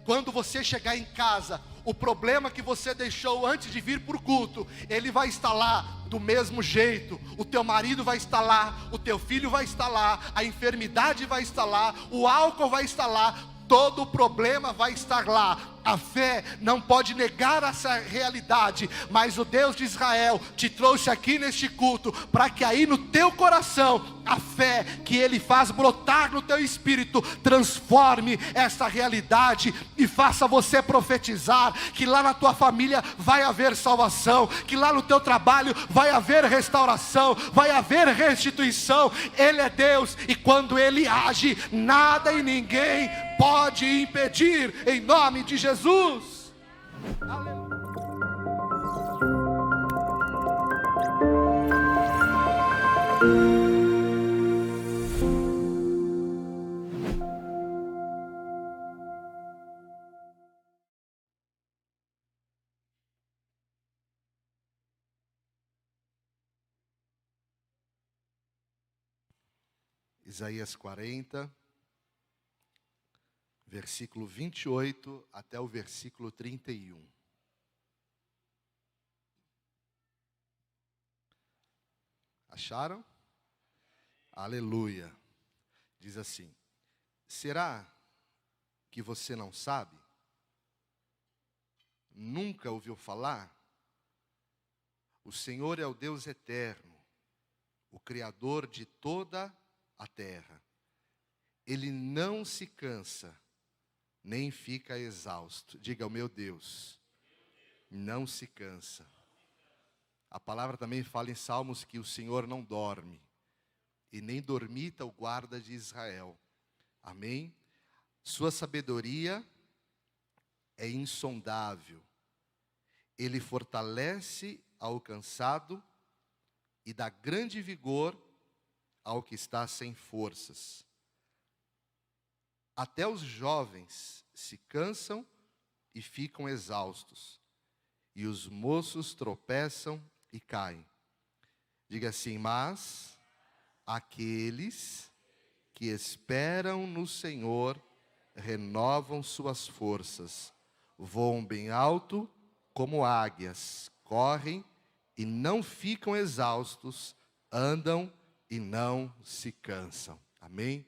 Quando você chegar em casa, o problema que você deixou antes de vir para o culto, ele vai estar lá do mesmo jeito. O teu marido vai estar lá, o teu filho vai estar lá, a enfermidade vai estar lá, o álcool vai estar lá, todo o problema vai estar lá. A fé não pode negar essa realidade, mas o Deus de Israel te trouxe aqui neste culto, para que aí no teu coração, a fé que Ele faz brotar no teu espírito, transforme essa realidade, e faça você profetizar, que lá na tua família vai haver salvação, que lá no teu trabalho vai haver restauração, vai haver restituição. Ele é Deus, e quando Ele age, nada e ninguém pode impedir, em nome de Jesus. Aleluia. Isaías 40, versículo 28 até o versículo 31. Acharam? Aleluia. Diz assim: será que você não sabe? Nunca ouviu falar? O Senhor é o Deus eterno, o Criador de toda a terra. Ele não se cansa, nem fica exausto. Diga: o meu Deus não se cansa. A palavra também fala em Salmos que o Senhor não dorme, e nem dormita o guarda de Israel. Amém? Sua sabedoria é insondável. Ele fortalece ao cansado e dá grande vigor ao que está sem forças. Até os jovens se cansam e ficam exaustos, e os moços tropeçam e caem. Diga assim: mas aqueles que esperam no Senhor renovam suas forças, voam bem alto como águias, correm e não ficam exaustos, andam e não se cansam. Amém?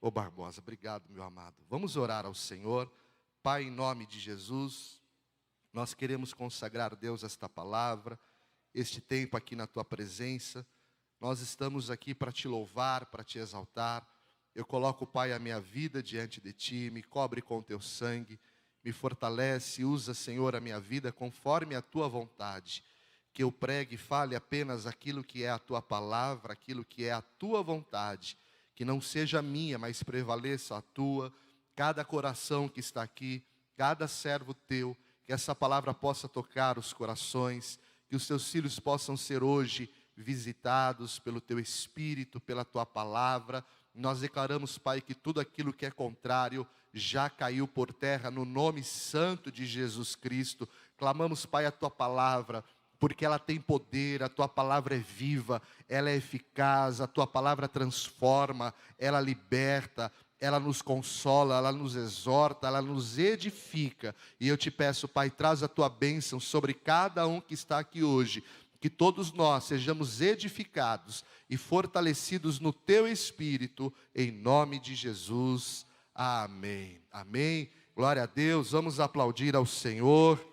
Ô Barbosa, obrigado, meu amado. Vamos orar ao Senhor. Pai, em nome de Jesus, nós queremos consagrar, Deus, esta palavra, este tempo aqui na Tua presença. Nós estamos aqui para Te louvar, para Te exaltar. Eu coloco, Pai, a minha vida diante de Ti, me cobre com Teu sangue, me fortalece, usa, Senhor, a minha vida conforme a Tua vontade. Que eu pregue e fale apenas aquilo que é a Tua palavra, aquilo que é a Tua vontade. Que não seja a minha, mas prevaleça a Tua. Cada coração que está aqui, cada servo Teu, que essa palavra possa tocar os corações, que os Teus filhos possam ser hoje visitados pelo Teu Espírito, pela Tua palavra. Nós declaramos, Pai, que tudo aquilo que é contrário já caiu por terra no nome santo de Jesus Cristo. Clamamos, Pai, a Tua palavra, porque ela tem poder, a Tua palavra é viva, ela é eficaz, a Tua palavra transforma, ela liberta, ela nos consola, ela nos exorta, ela nos edifica. E eu Te peço, Pai, traz a Tua bênção sobre cada um que está aqui hoje, que todos nós sejamos edificados e fortalecidos no Teu Espírito, em nome de Jesus. Amém. Amém. Glória a Deus. Vamos aplaudir ao Senhor.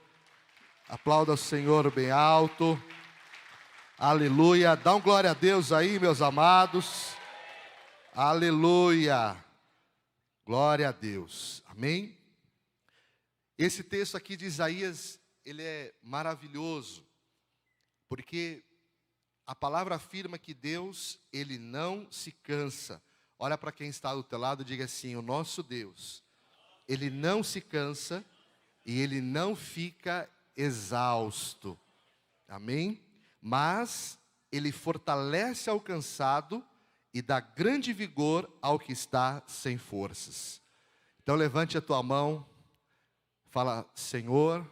Aplauda ao Senhor bem alto. Aleluia. Dá um glória a Deus aí, meus amados. Aleluia. Glória a Deus. Amém. Esse texto aqui de Isaías, ele é maravilhoso, porque a palavra afirma que Deus, Ele não se cansa. Olha para quem está do teu lado e diga assim: o nosso Deus, Ele não se cansa e Ele não fica exausto. Amém? Mas Ele fortalece ao cansado e dá grande vigor ao que está sem forças. Então levante a tua mão, fala: Senhor,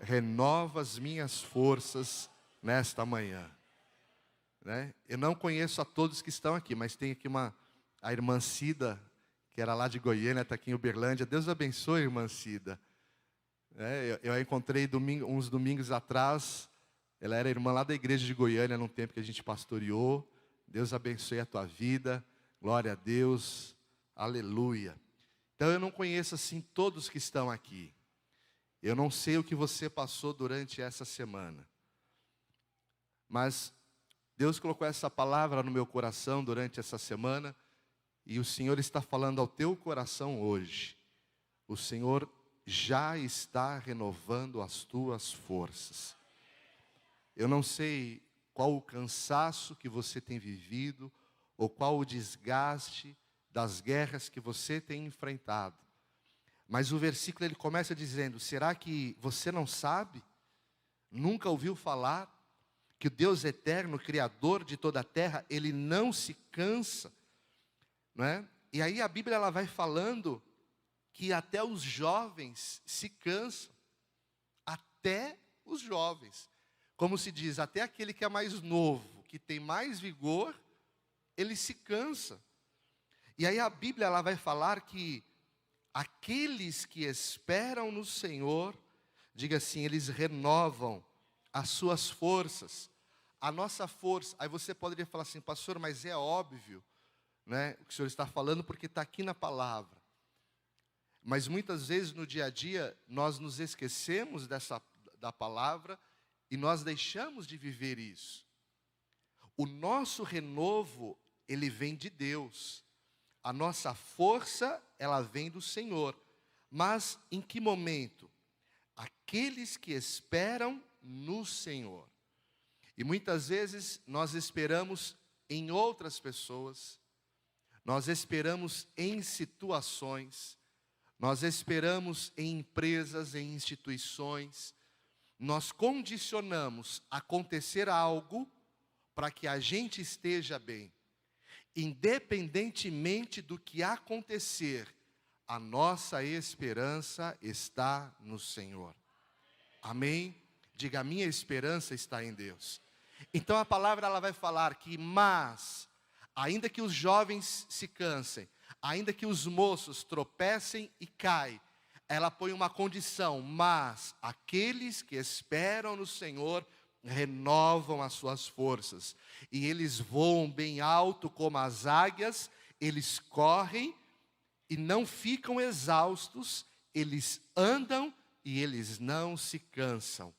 renova as minhas forças nesta manhã. Né? Eu não conheço a todos que estão aqui, mas tem aqui a irmã Cida, que era lá de Goiânia, está aqui em Uberlândia. Deus abençoe, irmã Cida. Eu a encontrei uns domingos atrás. Ela era irmã lá da igreja de Goiânia, num tempo que a gente pastoreou. Deus abençoe a tua vida. Glória a Deus. Aleluia. Então eu não conheço assim todos que estão aqui. Eu não sei o que você passou durante essa semana. Mas Deus colocou essa palavra no meu coração durante essa semana. E o Senhor está falando ao teu coração hoje. O Senhor já está renovando as tuas forças. Eu não sei qual o cansaço que você tem vivido, ou qual o desgaste das guerras que você tem enfrentado. Mas o versículo ele começa dizendo: será que você não sabe? Nunca ouviu falar que o Deus eterno, Criador de toda a terra, Ele não se cansa? Não é? E aí a Bíblia ela vai falando que até os jovens se cansam. Até os jovens. Como se diz, até aquele que é mais novo, que tem mais vigor, ele se cansa. E aí a Bíblia ela vai falar que aqueles que esperam no Senhor, diga assim, eles renovam as suas forças. A nossa força, aí você poderia falar assim, pastor, mas é óbvio, né, o que o Senhor está falando, porque está aqui na palavra. Mas muitas vezes no dia a dia, nós nos esquecemos da palavra e nós deixamos de viver isso. O nosso renovo, ele vem de Deus. A nossa força, ela vem do Senhor. Mas em que momento? Aqueles que esperam no Senhor. E muitas vezes nós esperamos em outras pessoas, nós esperamos em situações, nós esperamos em empresas, em instituições, nós condicionamos acontecer algo para que a gente esteja bem. Independentemente do que acontecer, a nossa esperança está no Senhor. Amém? Diga, a minha esperança está em Deus. Então a palavra ela vai falar que, mas, ainda que os jovens se cansem, ainda que os moços tropecem e caem, ela põe uma condição, mas aqueles que esperam no Senhor renovam as suas forças, e eles voam bem alto como as águias, eles correm e não ficam exaustos, eles andam e eles não se cansam.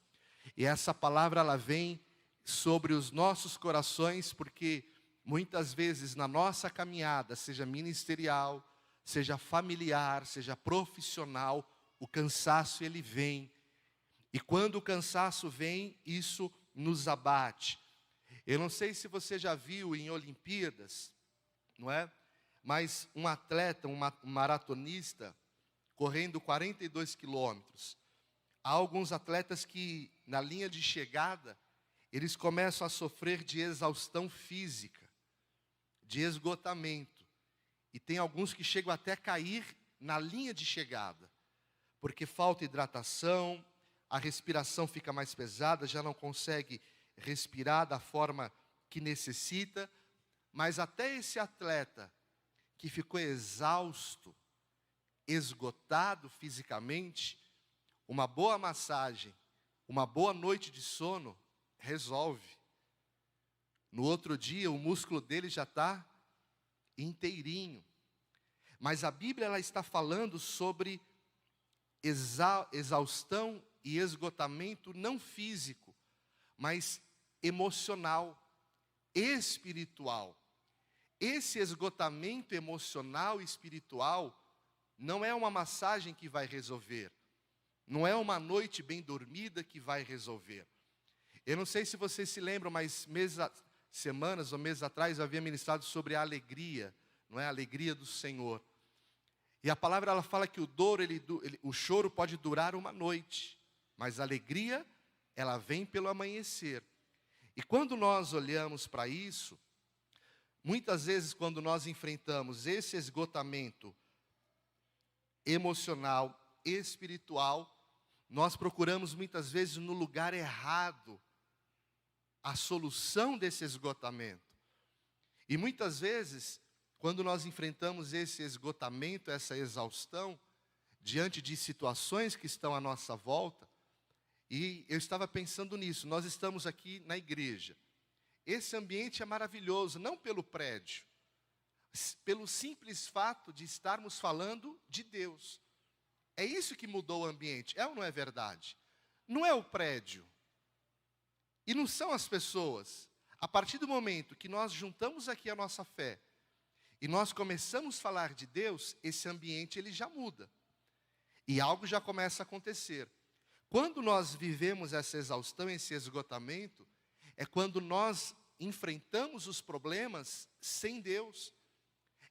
E essa palavra ela vem sobre os nossos corações, porque muitas vezes na nossa caminhada, seja ministerial, seja familiar, seja profissional, o cansaço ele vem. E quando o cansaço vem, isso nos abate. Eu não sei se você já viu em Olimpíadas, não é? Mas um atleta, um maratonista, correndo 42 quilômetros. Há alguns atletas que, na linha de chegada, eles começam a sofrer de exaustão física, de esgotamento. E tem alguns que chegam até a cair na linha de chegada, porque falta hidratação, a respiração fica mais pesada, já não consegue respirar da forma que necessita. Mas até esse atleta que ficou exausto, esgotado fisicamente, uma boa massagem, uma boa noite de sono, resolve. No outro dia, o músculo dele já está inteirinho. Mas a Bíblia ela está falando sobre exaustão e esgotamento não físico, mas emocional, espiritual. Esse esgotamento emocional e espiritual não é uma massagem que vai resolver. Não é uma noite bem dormida que vai resolver. Eu não sei se vocês se lembram, mas semanas ou meses atrás eu havia ministrado sobre a alegria, não é? A alegria do Senhor. E a palavra ela fala que o choro pode durar uma noite, mas a alegria ela vem pelo amanhecer. E quando nós olhamos para isso, muitas vezes quando nós enfrentamos esse esgotamento emocional, espiritual, nós procuramos muitas vezes no lugar errado a solução desse esgotamento. E muitas vezes quando nós enfrentamos esse esgotamento, essa exaustão, diante de situações que estão à nossa volta, e eu estava pensando nisso, nós estamos aqui na igreja. Esse ambiente é maravilhoso, não pelo prédio, pelo simples fato de estarmos falando de Deus. É isso que mudou o ambiente, é ou não é verdade? Não é o prédio, e não são as pessoas. A partir do momento que nós juntamos aqui a nossa fé, e nós começamos a falar de Deus, esse ambiente ele já muda. E algo já começa a acontecer. Quando nós vivemos essa exaustão, esse esgotamento, é quando nós enfrentamos os problemas sem Deus.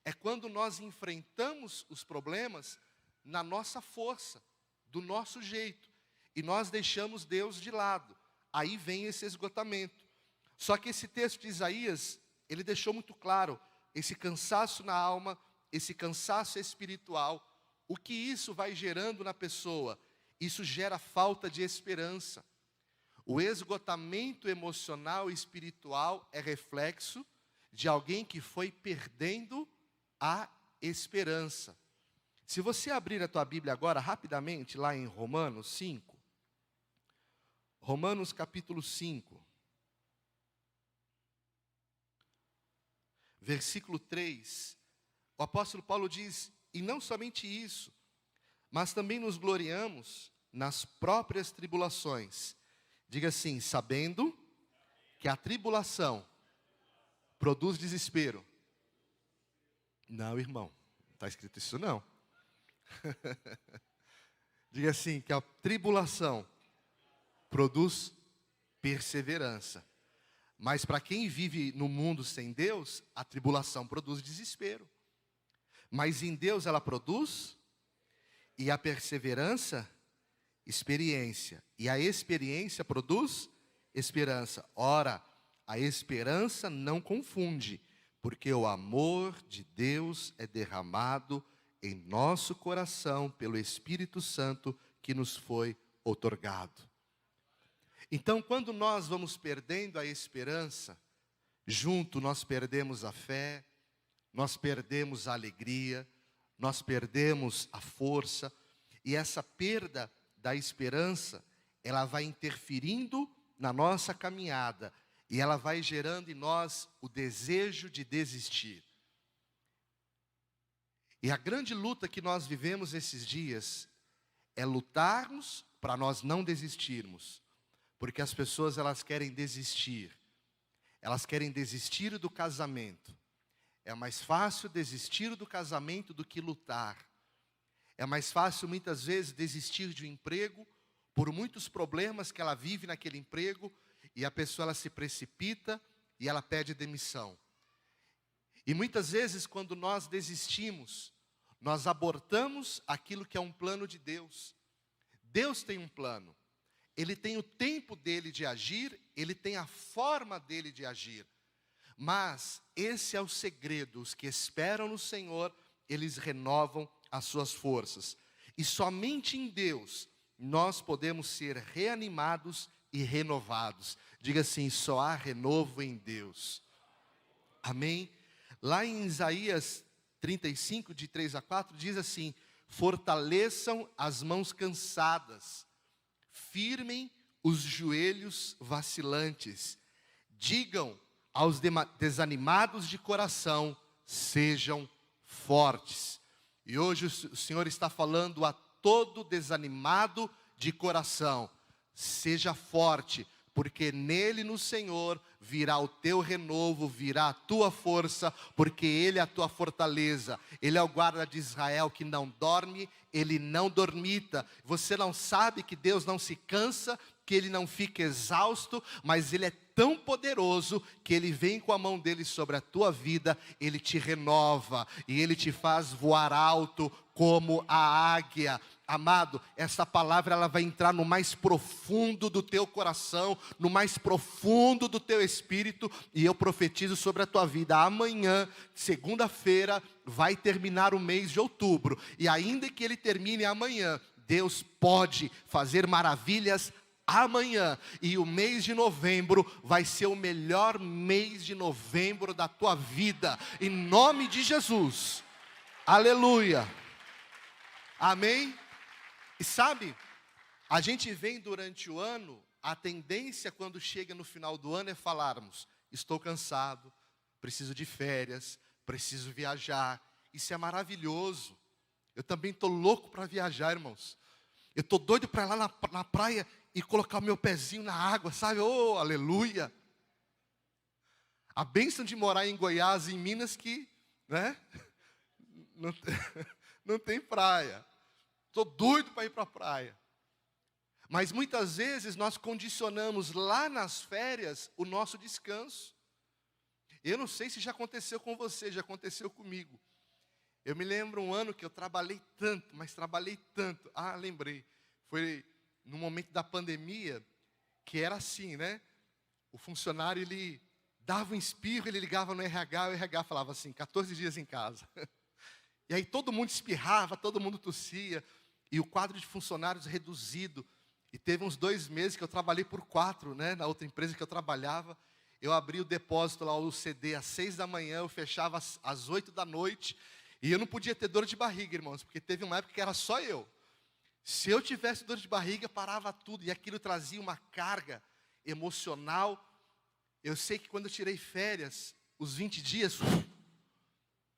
É quando nós enfrentamos os problemas na nossa força, do nosso jeito. E nós deixamos Deus de lado. Aí vem esse esgotamento. Só que esse texto de Isaías, ele deixou muito claro esse cansaço na alma, esse cansaço espiritual. O que isso vai gerando na pessoa? Isso gera falta de esperança. O esgotamento emocional e espiritual é reflexo de alguém que foi perdendo a esperança. Se você abrir a tua Bíblia agora, rapidamente, lá em Romanos 5. Romanos capítulo 5. Versículo 3. O apóstolo Paulo diz: e não somente isso, mas também nos gloriamos nas próprias tribulações. Diga assim: sabendo que a tribulação produz desespero. Não, irmão, não está escrito isso não. Diga assim, que a tribulação produz perseverança. Mas para quem vive no mundo sem Deus, a tribulação produz desespero. Mas em Deus ela produz, e a perseverança, experiência. E a experiência produz esperança. Ora, a esperança não confunde, porque o amor de Deus é derramado em nosso coração pelo Espírito Santo que nos foi outorgado. Então, quando nós vamos perdendo a esperança, junto nós perdemos a fé, nós perdemos a alegria, nós perdemos a força, e essa perda da esperança, ela vai interferindo na nossa caminhada, e ela vai gerando em nós o desejo de desistir. E a grande luta que nós vivemos esses dias é lutarmos para nós não desistirmos. Porque as pessoas elas querem desistir. Elas querem desistir do casamento. É mais fácil desistir do casamento do que lutar. É mais fácil muitas vezes desistir de um emprego por muitos problemas que ela vive naquele emprego, e a pessoa ela se precipita e ela pede demissão. E muitas vezes quando nós desistimos, nós abortamos aquilo que é um plano de Deus. Deus tem um plano. Ele tem o tempo dele de agir, ele tem a forma dele de agir. Mas esse é o segredo: os que esperam no Senhor, eles renovam as suas forças. E somente em Deus nós podemos ser reanimados e renovados. Diga assim: só há renovo em Deus. Amém? Lá em Isaías 35, de 3 a 4, diz assim: fortaleçam as mãos cansadas, firmem os joelhos vacilantes, digam aos desanimados de coração, sejam fortes. E hoje o Senhor está falando a todo desanimado de coração: seja forte, porque nele, no Senhor, virá o teu renovo, virá a tua força, porque Ele é a tua fortaleza. Ele é o guarda de Israel que não dorme, Ele não dormita. Você não sabe que Deus não se cansa, que Ele não fica exausto, mas Ele é tão poderoso que Ele vem com a mão dEle sobre a tua vida, Ele te renova e Ele te faz voar alto como a águia. Amado, essa palavra ela vai entrar no mais profundo do teu coração, no mais profundo do teu espírito, e eu profetizo sobre a tua vida. Amanhã, segunda-feira, vai terminar o mês de outubro, e ainda que ele termine amanhã, Deus pode fazer maravilhas amanhã e o mês de novembro vai ser o melhor mês de novembro da tua vida, em nome de Jesus. Aleluia. Amém? E sabe, a gente vem durante o ano, a tendência quando chega no final do ano é falarmos: estou cansado, preciso de férias, preciso viajar. Isso é maravilhoso. Eu também estou louco para viajar, irmãos. Eu estou doido para ir lá na praia e colocar o meu pezinho na água, sabe? Oh, aleluia. A bênção de morar em Goiás, em Minas, que, né? Não tem praia. Estou doido para ir para a praia. Mas muitas vezes nós condicionamos lá nas férias o nosso descanso. Eu não sei se já aconteceu com você, já aconteceu comigo. Eu me lembro um ano que eu trabalhei tanto, mas trabalhei tanto. Ah, lembrei. Foi no momento da pandemia, que era assim, né? O funcionário, ele dava um espirro, ele ligava no RH, o RH falava assim: 14 dias em casa. E aí todo mundo espirrava, todo mundo tossia. E o quadro de funcionários reduzido. E teve uns 2 meses que eu trabalhei por 4, né? Na outra empresa que eu trabalhava. Eu abri o depósito lá, o CD, às 6 da manhã, eu fechava às 8 da noite. E eu não podia ter dor de barriga, irmãos, porque teve uma época que era só eu. Se eu tivesse dor de barriga, parava tudo. E aquilo trazia uma carga emocional. Eu sei que quando eu tirei férias, os 20 dias...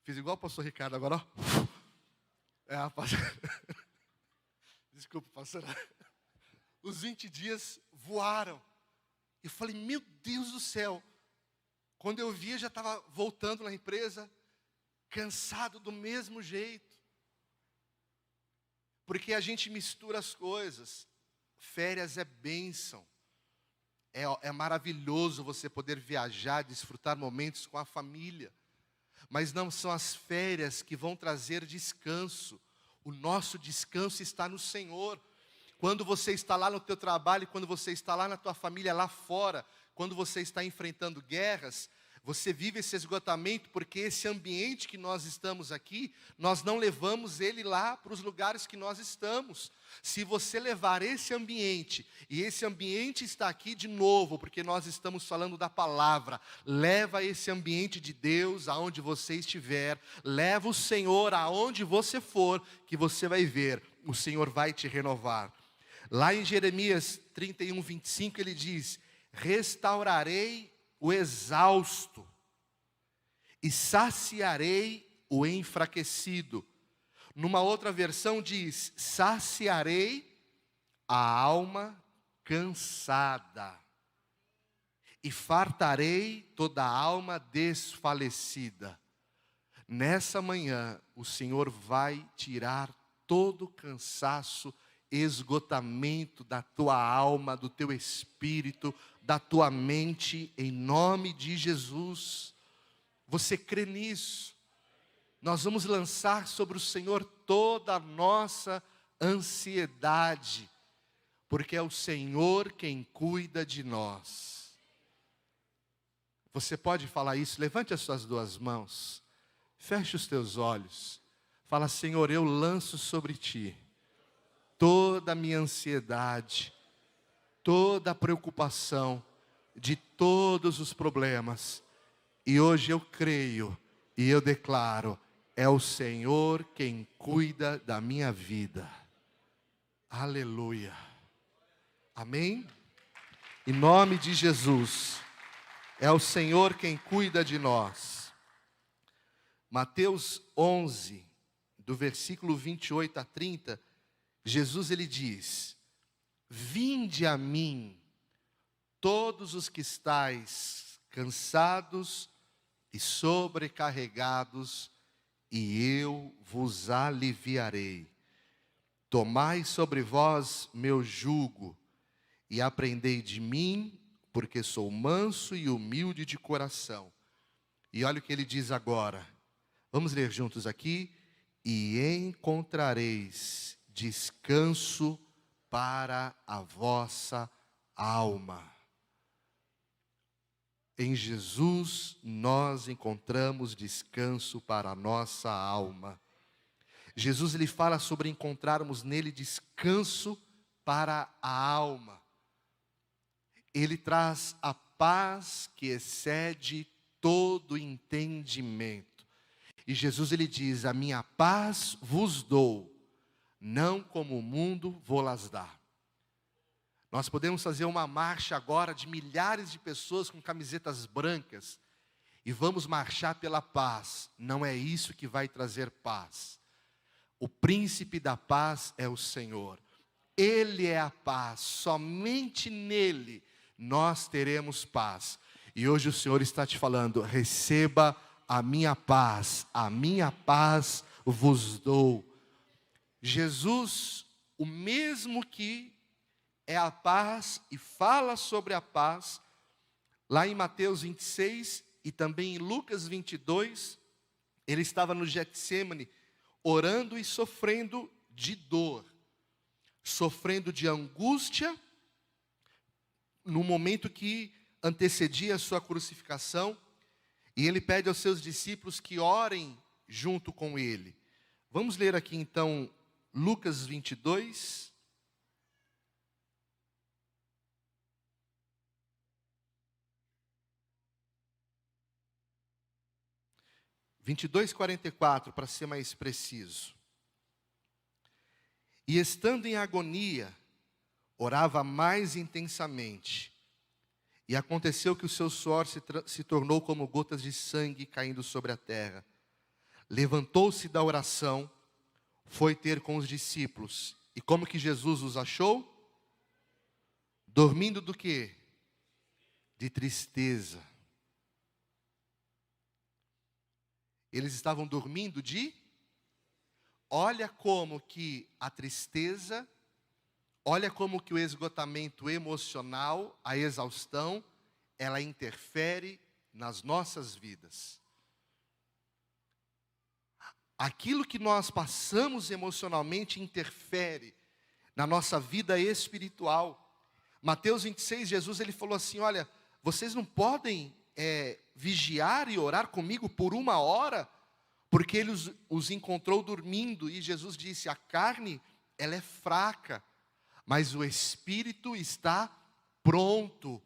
Fiz igual o pastor Ricardo agora, ó. Desculpa, pastor. Os 20 dias voaram. Eu falei: meu Deus do céu. Quando eu via, já estava voltando na empresa, cansado do mesmo jeito. Porque a gente mistura as coisas. Férias é bênção. É maravilhoso você poder viajar, desfrutar momentos com a família. Mas não são as férias que vão trazer descanso. O nosso descanso está no Senhor. Quando você está lá no teu trabalho, quando você está lá na tua família, lá fora, quando você está enfrentando guerras, você vive esse esgotamento, porque esse ambiente que nós estamos aqui, nós não levamos ele lá para os lugares que nós estamos. Se você levar esse ambiente, e esse ambiente está aqui de novo, porque nós estamos falando da palavra, leva esse ambiente de Deus aonde você estiver, leva o Senhor aonde você for, que você vai ver, o Senhor vai te renovar. Lá em Jeremias 31, 25, ele diz: restaurarei o exausto e saciarei o enfraquecido. Numa outra versão diz: saciarei a alma cansada e fartarei toda a alma desfalecida. Nessa manhã, o Senhor vai tirar todo o cansaço, esgotamento da tua alma, do teu espírito, da tua mente, em nome de Jesus. Você crê nisso? Nós vamos lançar sobre o Senhor toda a nossa ansiedade, porque é o Senhor quem cuida de nós. Você pode falar isso? Levante as suas 2 mãos, feche os teus olhos, fala: Senhor, eu lanço sobre Ti toda a minha ansiedade, toda a preocupação de todos os problemas. E hoje eu creio e eu declaro: é o Senhor quem cuida da minha vida. Aleluia. Amém? Em nome de Jesus, é o Senhor quem cuida de nós. Mateus 11, do versículo 28 a 30, Jesus ele diz: vinde a mim, todos os que estáis cansados e sobrecarregados, e eu vos aliviarei. Tomai sobre vós meu jugo, e aprendei de mim, porque sou manso e humilde de coração. E olha o que ele diz agora. Vamos ler juntos aqui. E encontrareis descanso para a vossa alma. Em Jesus nós encontramos descanso para a nossa alma. Jesus ele fala sobre encontrarmos nele descanso para a alma. Ele traz a paz que excede todo entendimento. E Jesus ele diz: a minha paz vos dou, não como o mundo vou-las dar. Nós podemos fazer uma marcha agora de milhares de pessoas com camisetas brancas e vamos marchar pela paz. Não é isso que vai trazer paz. O príncipe da paz é o Senhor. Ele é a paz, somente nele nós teremos paz. E hoje o Senhor está te falando: receba a minha paz vos dou. Jesus, o mesmo que é a paz e fala sobre a paz, lá em Mateus 26 e também em Lucas 22, ele estava no Getsêmani, orando e sofrendo de dor, sofrendo de angústia, no momento que antecedia a sua crucificação, e ele pede aos seus discípulos que orem junto com ele. Vamos ler aqui então Lucas 22. 22:44, para ser mais preciso. E estando em agonia, orava mais intensamente. E aconteceu que o seu suor se tornou como gotas de sangue caindo sobre a terra. Levantou-se da oração, foi ter com os discípulos. E como que Jesus os achou? Dormindo do quê? De tristeza. Eles estavam dormindo de... Olha como que a tristeza, olha como que o esgotamento emocional, a exaustão, ela interfere nas nossas vidas. Aquilo que nós passamos emocionalmente interfere na nossa vida espiritual. Mateus 26, Jesus ele falou assim: olha, vocês não podem vigiar e orar comigo por 1 hora, porque ele os encontrou dormindo, e Jesus disse: a carne, ela é fraca, mas o espírito está pronto.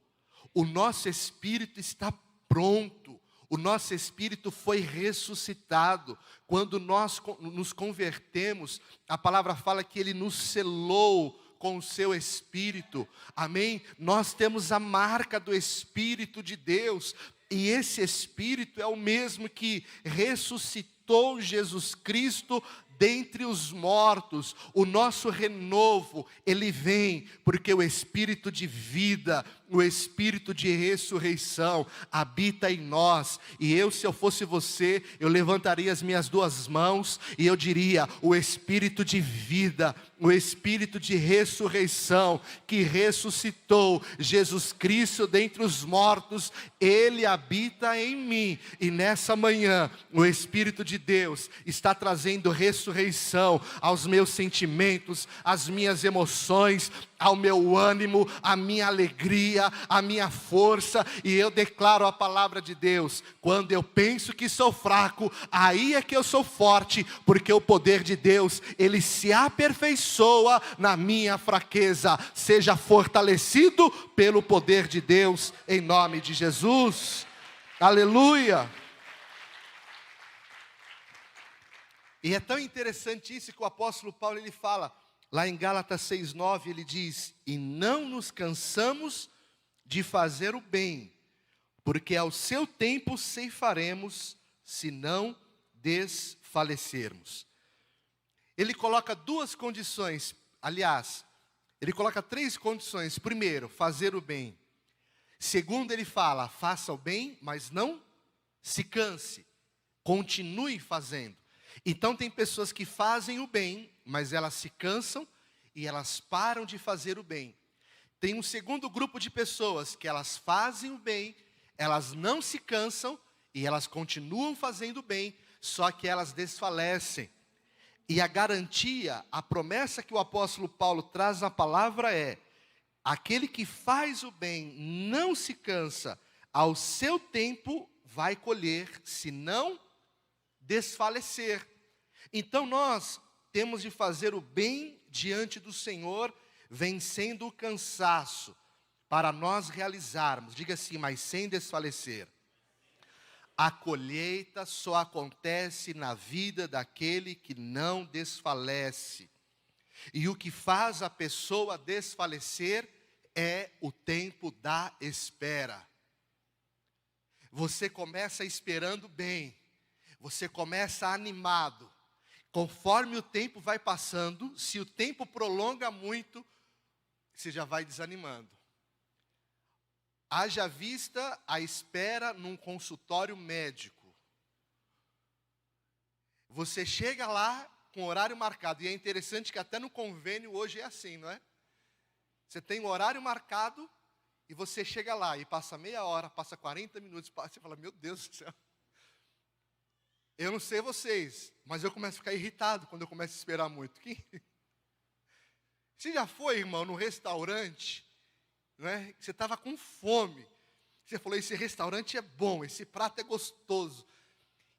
O nosso espírito está pronto. O nosso espírito foi ressuscitado. Quando nós nos convertemos, a palavra fala que ele nos selou com o seu Espírito, amém? Nós temos a marca do Espírito de Deus, e esse Espírito é o mesmo que ressuscitou Jesus Cristo dentre os mortos. O nosso renovo, ele vem porque o Espírito de vida, o Espírito de ressurreição habita em nós. E eu, se eu fosse você, eu levantaria as minhas 2 mãos e eu diria: o Espírito de vida, o Espírito de ressurreição, que ressuscitou Jesus Cristo dentre os mortos, ele habita em mim. E nessa manhã, o Espírito de Deus está trazendo ressurreição aos meus sentimentos, às minhas emoções, ao meu ânimo, à minha alegria, à minha força. E eu declaro a palavra de Deus: quando eu penso que sou fraco, aí é que eu sou forte, porque o poder de Deus, ele se aperfeiçoa na minha fraqueza. Seja fortalecido pelo poder de Deus, em nome de Jesus. Aleluia. E é tão interessante isso que o apóstolo Paulo ele fala, lá em Gálatas 6:9, ele diz: e não nos cansamos de fazer o bem, porque ao seu tempo ceifaremos, se não desfalecermos. Ele coloca 2 condições, aliás, ele coloca 3 condições. Primeiro, fazer o bem. Segundo, ele fala: faça o bem, mas não se canse, continue fazendo. Então tem pessoas que fazem o bem, mas elas se cansam e elas param de fazer o bem. Tem um segundo grupo de pessoas que elas fazem o bem, elas não se cansam e elas continuam fazendo o bem, só que elas desfalecem. E a garantia, a promessa que o apóstolo Paulo traz na palavra é: aquele que faz o bem não se cansa, ao seu tempo vai colher, se não desfalecer. Então nós temos de fazer o bem diante do Senhor, vencendo o cansaço, para nós realizarmos, diga assim, mas sem desfalecer. A colheita só acontece na vida daquele que não desfalece. E o que faz a pessoa desfalecer é o tempo da espera. Você começa esperando bem, você começa animado. Conforme o tempo vai passando, se o tempo prolonga muito, você já vai desanimando. Haja vista a espera num consultório médico. Você chega lá com horário marcado, e é interessante que até no convênio hoje é assim, não é? Você tem um horário marcado, e você chega lá, e passa meia hora, passa 40 minutos, você fala, meu Deus do céu. Eu não sei vocês, mas eu começo a ficar irritado quando eu começo a esperar muito. Você já foi, irmão, no restaurante, né? Você estava com fome. Você falou, esse restaurante é bom, esse prato é gostoso.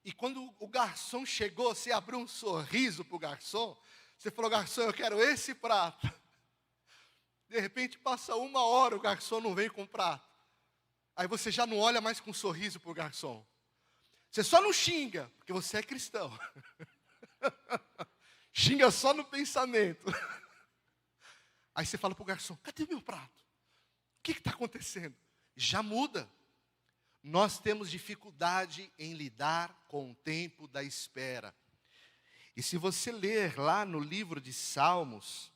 E quando o garçom chegou, você abriu um sorriso para o garçom. Você falou, garçom, eu quero esse prato. De repente passa uma hora, o garçom não vem com o prato. Aí você já não olha mais com um sorriso para o garçom. Você só não xinga, porque você é cristão. Xinga só no pensamento. Aí você fala para o garçom, cadê o meu prato? O que está acontecendo? Já muda. Nós temos dificuldade em lidar com o tempo da espera. E se você ler lá no livro de Salmos,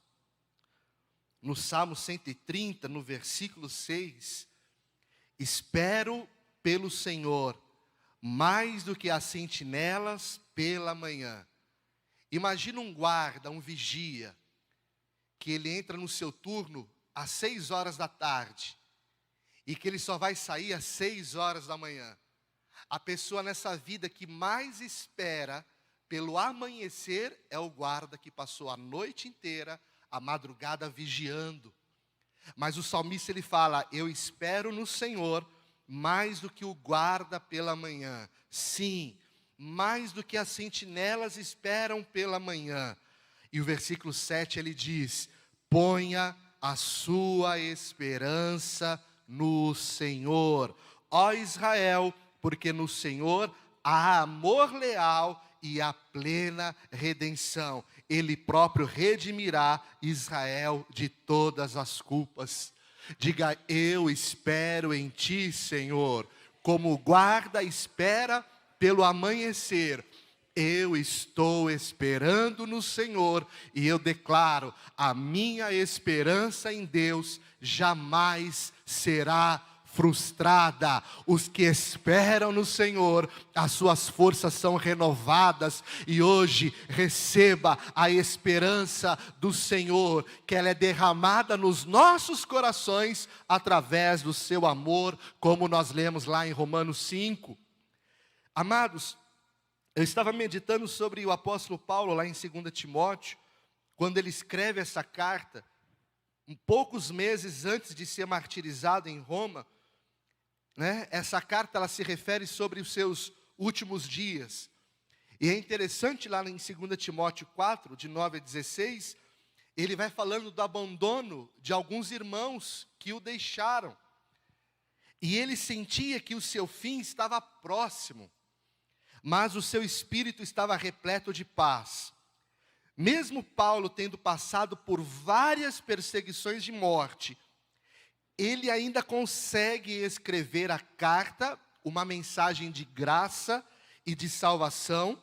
no Salmo 130, no versículo 6, espero pelo Senhor, mais do que as sentinelas pela manhã. Imagina um guarda, um vigia, que ele entra no seu turno às 6 horas da tarde, e que ele só vai sair às 6 horas da manhã. A pessoa nessa vida que mais espera pelo amanhecer é o guarda que passou a noite inteira, a madrugada vigiando. Mas o salmista ele fala, eu espero no Senhor mais do que o guarda pela manhã. Sim, mais do que as sentinelas esperam pela manhã. E o versículo 7 ele diz, ponha a sua esperança no Senhor, ó Israel, porque no Senhor há amor leal e a plena redenção. Ele próprio redimirá Israel de todas as culpas. Diga, eu espero em ti, Senhor, como o guarda espera pelo amanhecer. Eu estou esperando no Senhor e eu declaro, a minha esperança em Deus jamais será frustrada. Os que esperam no Senhor, as suas forças são renovadas. E hoje receba a esperança do Senhor, que ela é derramada nos nossos corações através do seu amor, como nós lemos lá em Romanos 5. Amados, eu estava meditando sobre o apóstolo Paulo lá em 2 Timóteo, quando ele escreve essa carta, poucos meses antes de ser martirizado em Roma, né? Essa carta ela se refere sobre os seus últimos dias. E é interessante lá em 2 Timóteo 4, de 9 a 16, ele vai falando do abandono de alguns irmãos que o deixaram. E ele sentia que o seu fim estava próximo, mas o seu espírito estava repleto de paz. Mesmo Paulo tendo passado por várias perseguições de morte, ele ainda consegue escrever a carta, uma mensagem de graça e de salvação,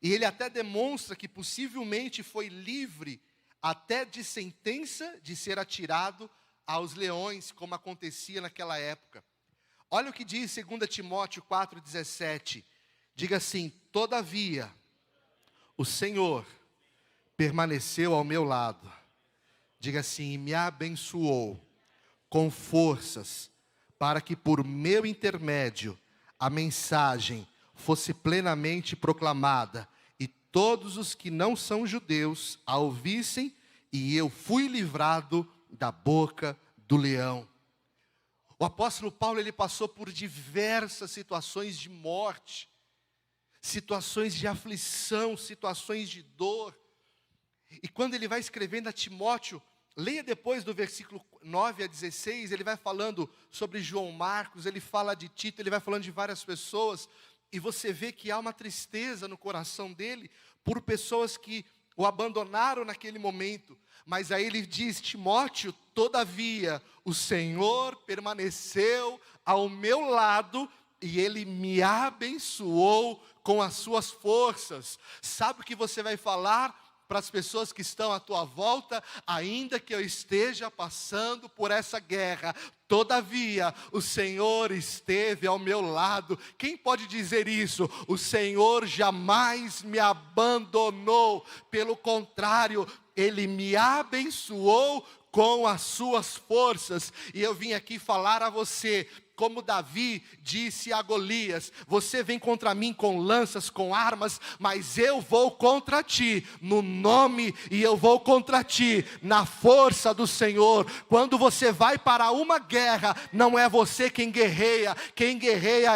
e ele até demonstra que possivelmente foi livre até de sentença de ser atirado aos leões, como acontecia naquela época. Olha o que diz 2 Timóteo 4,17. Diga assim, todavia, o Senhor permaneceu ao meu lado. Diga assim, e me abençoou com forças, para que por meu intermédio a mensagem fosse plenamente proclamada, e todos os que não são judeus a ouvissem, e eu fui livrado da boca do leão. O apóstolo Paulo ele passou por diversas situações de morte, situações de aflição, situações de dor. E quando ele vai escrevendo a Timóteo, Leia depois do versículo 9 a 16, ele vai falando sobre João Marcos, ele fala de Tito, ele vai falando de várias pessoas, e você vê que há uma tristeza no coração dele, por pessoas que o abandonaram naquele momento. Mas aí ele diz: Timóteo, todavia, o Senhor permaneceu ao meu lado, e Ele me abençoou com as suas forças. Sabe o que você vai falar para as pessoas que estão à tua volta? Ainda que eu esteja passando por essa guerra, todavia o Senhor esteve ao meu lado. Quem pode dizer isso? O Senhor jamais me abandonou, pelo contrário, Ele me abençoou com as suas forças. E eu vim aqui falar a você, como Davi disse a Golias: você vem contra mim com lanças, com armas, mas eu vou contra ti no nome, e eu vou contra ti na força do Senhor. Quando você vai para uma guerra, não é você quem guerreia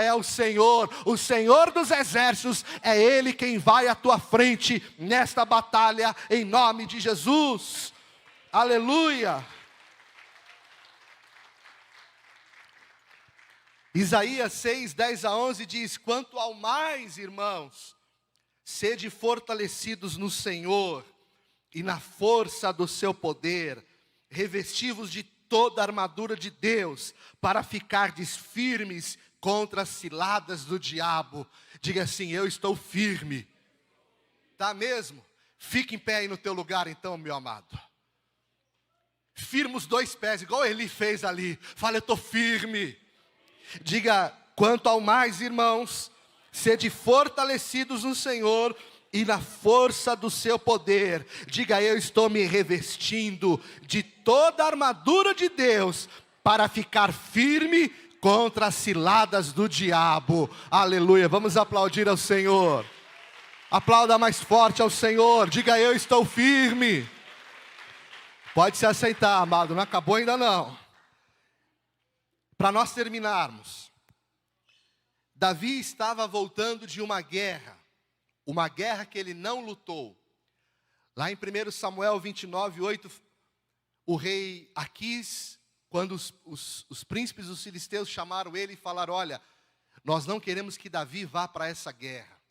é o Senhor dos exércitos, é Ele quem vai à tua frente nesta batalha, em nome de Jesus. Aleluia. Isaías 6, 10 a 11 diz: quanto ao mais, irmãos, sede fortalecidos no Senhor e na força do seu poder, revesti-vos de toda a armadura de Deus, para ficardes firmes contra as ciladas do diabo. Diga assim: eu estou firme. Tá mesmo? Fique em pé aí no teu lugar então, meu amado. Firma os dois pés, igual Eli fez ali. Fala: eu estou firme. Diga: quanto ao mais, irmãos, sede fortalecidos no Senhor e na força do seu poder. Diga: eu estou me revestindo de toda a armadura de Deus, para ficar firme contra as ciladas do diabo. Aleluia. Vamos aplaudir ao Senhor. Aplauda mais forte ao Senhor. Diga: eu estou firme. Pode se assentar, amado, não acabou ainda não. Para nós terminarmos, Davi estava voltando de uma guerra que ele não lutou. Lá em 1 Samuel 29, 8, o rei Aquis, quando os príncipes dos filisteus chamaram ele e falaram: olha, nós não queremos que Davi vá para essa guerra.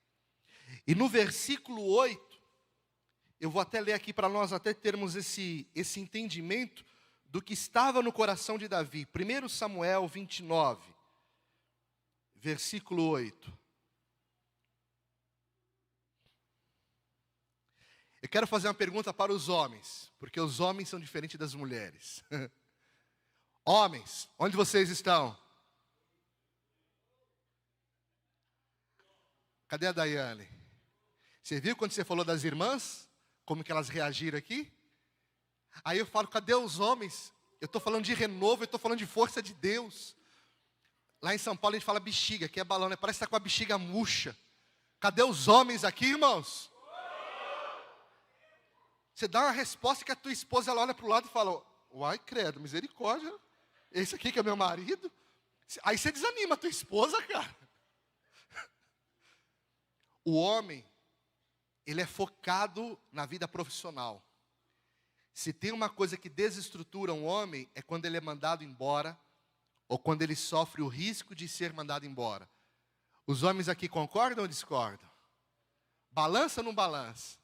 E no versículo 8, eu vou até ler aqui para nós até termos esse entendimento do que estava no coração de Davi. 1 Samuel 29, versículo 8. Eu quero fazer uma pergunta para os homens, porque os homens são diferentes das mulheres. Homens, onde vocês estão? Cadê a Daiane? Você viu quando você falou das irmãs? Como que elas reagiram aqui? Aí eu falo: cadê os homens? Eu estou falando de renovo, eu estou falando de força de Deus. Lá em São Paulo a gente fala bexiga, que é balão, né? Parece que está com a bexiga murcha. Cadê os homens aqui, irmãos? Você dá uma resposta que a tua esposa, ela olha para o lado e fala: uai, credo, misericórdia, esse aqui que é meu marido? Aí você desanima a tua esposa, cara. O homem, ele é focado na vida profissional. Se tem uma coisa que desestrutura um homem, é quando ele é mandado embora, ou quando ele sofre o risco de ser mandado embora. Os homens aqui concordam ou discordam? Balança ou não balança?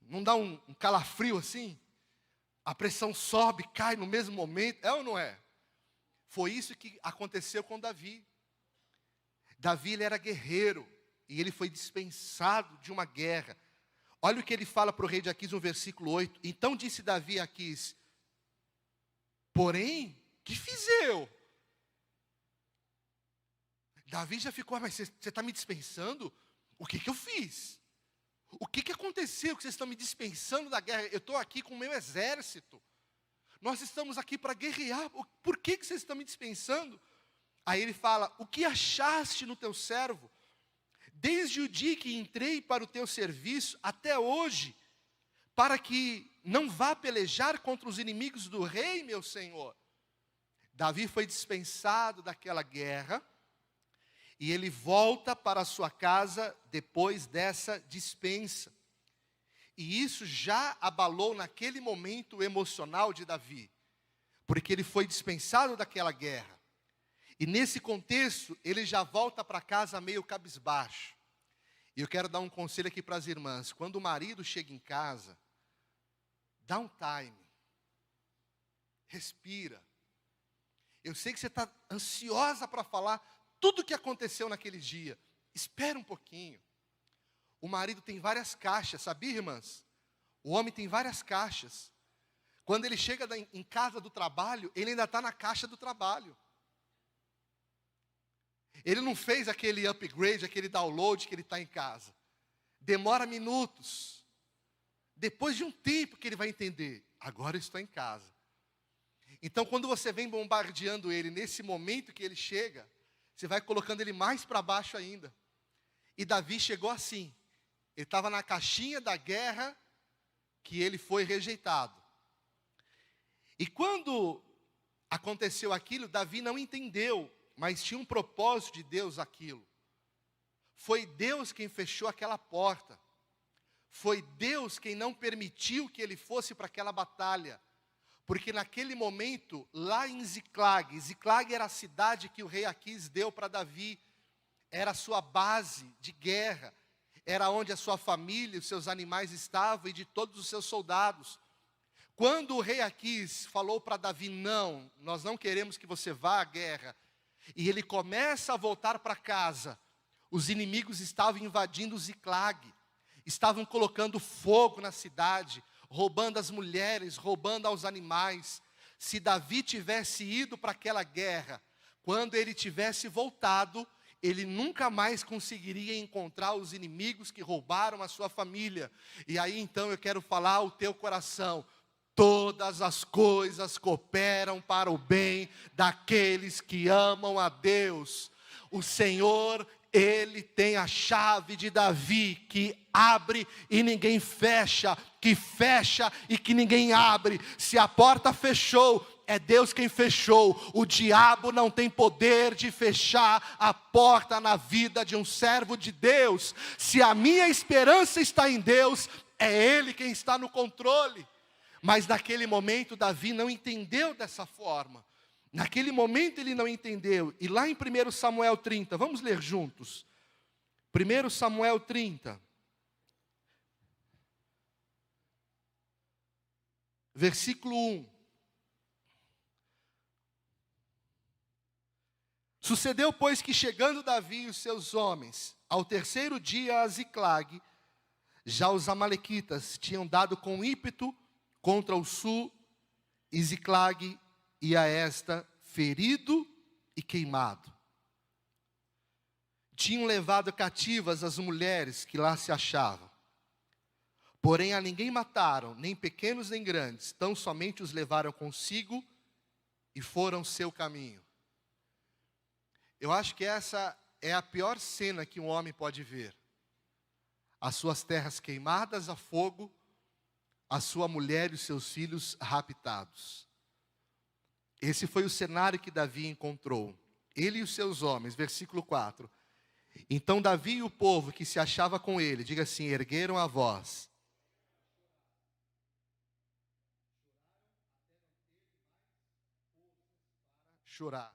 Não dá um calafrio assim? A pressão sobe, cai no mesmo momento, é ou não é? Foi isso que aconteceu com Davi. Davi, ele era guerreiro, e ele foi dispensado de uma guerra. Olha o que ele fala para o rei de Aquis no versículo 8. Então disse Davi a Aquis: porém, que fiz eu? Davi já ficou: mas você está me dispensando? O que eu fiz? O que aconteceu que vocês estão me dispensando da guerra? Eu estou aqui com o meu exército. Nós estamos aqui para guerrear. Por que vocês estão me dispensando? Aí ele fala: o que achaste no teu servo? Desde o dia que entrei para o teu serviço até hoje, para que não vá pelejar contra os inimigos do rei, meu senhor. Davi foi dispensado daquela guerra, e ele volta para a sua casa depois dessa dispensa. E isso já abalou naquele momento o emocional de Davi, porque ele foi dispensado daquela guerra. E nesse contexto, ele já volta para casa meio cabisbaixo. E eu quero dar um conselho aqui para as irmãs. Quando o marido chega em casa, dá um time. Respira. Eu sei que você está ansiosa para falar tudo o que aconteceu naquele dia. Espera um pouquinho. O marido tem várias caixas, sabia, irmãs? O homem tem várias caixas. Quando ele chega em casa do trabalho, ele ainda está na caixa do trabalho. Ele não fez aquele upgrade, aquele download que ele está em casa. Demora minutos. Depois de um tempo que ele vai entender, agora eu estou em casa. Então, quando você vem bombardeando ele, nesse momento que ele chega, você vai colocando ele mais para baixo ainda. E Davi chegou assim. Ele estava na caixinha da guerra que ele foi rejeitado. E quando aconteceu aquilo, Davi não entendeu, mas tinha um propósito de Deus aquilo. Foi Deus quem fechou aquela porta. Foi Deus quem não permitiu que ele fosse para aquela batalha. Porque naquele momento, lá em Ziclag, Ziclag era a cidade que o rei Aquis deu para Davi. Era a sua base de guerra. Era onde a sua família, os seus animais estavam e de todos os seus soldados. Quando o rei Aquis falou para Davi, não, nós não queremos que você vá à guerra. E ele começa a voltar para casa. Os inimigos estavam invadindo Ziclag. Estavam colocando fogo na cidade, roubando as mulheres, roubando aos animais. Se Davi tivesse ido para aquela guerra, quando ele tivesse voltado, ele nunca mais conseguiria encontrar os inimigos que roubaram a sua família. E aí então eu quero falar ao teu coração: todas as coisas cooperam para o bem daqueles que amam a Deus. O Senhor, Ele tem a chave de Davi, que abre e ninguém fecha, que fecha e que ninguém abre. Se a porta fechou, é Deus quem fechou. O diabo não tem poder de fechar a porta na vida de um servo de Deus. Se a minha esperança está em Deus, é Ele quem está no controle. Mas naquele momento Davi não entendeu dessa forma. Naquele momento ele não entendeu. E lá em 1 Samuel 30, vamos ler juntos. 1 Samuel 30. Versículo 1. Sucedeu, pois, que chegando Davi e os seus homens, ao terceiro dia a Ziclag, já os amalequitas tinham dado com ímpeto contra o sul, e Ziclag e a esta ferido e queimado. Tinham levado cativas as mulheres que lá se achavam. Porém a ninguém mataram, nem pequenos nem grandes, tão somente os levaram consigo e foram seu caminho. Eu acho que essa é a pior cena que um homem pode ver. As suas terras queimadas a fogo, a sua mulher e os seus filhos raptados. Esse foi o cenário que Davi encontrou. Ele e os seus homens, versículo 4. Então Davi e o povo que se achava com ele, diga assim, ergueram a voz. Chorar.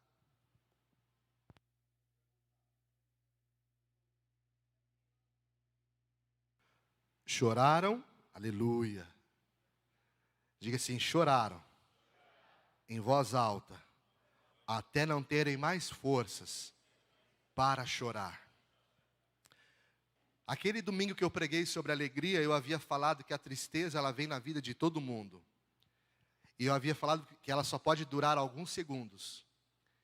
Choraram, aleluia. Diga assim, choraram, em voz alta, até não terem mais forças para chorar. Aquele domingo que eu preguei sobre alegria, eu havia falado que a tristeza, ela vem na vida de todo mundo. E eu havia falado que ela só pode durar alguns segundos.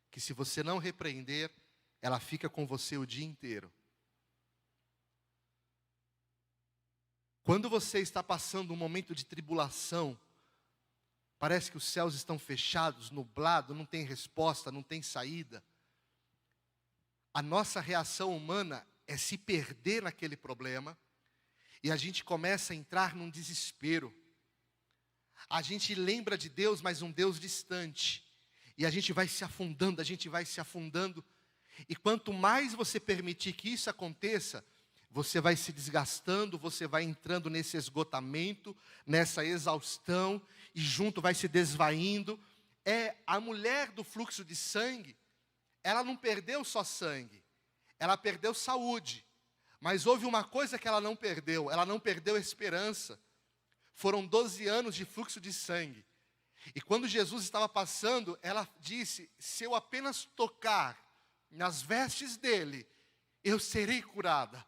Que se você não repreender, ela fica com você o dia inteiro. Quando você está passando um momento de tribulação, parece que os céus estão fechados, nublado, não tem resposta, não tem saída. A nossa reação humana é se perder naquele problema, e a gente começa a entrar num desespero. A gente lembra de Deus, mas um Deus distante. E a gente vai se afundando, e quanto mais você permitir que isso aconteça, você vai se desgastando, você vai entrando nesse esgotamento, nessa exaustão, e junto vai se desvaindo. A mulher do fluxo de sangue, ela não perdeu só sangue, ela perdeu saúde. Mas houve uma coisa que ela não perdeu esperança. Foram 12 anos de fluxo de sangue. E quando Jesus estava passando, ela disse: se eu apenas tocar nas vestes dele, eu serei curada.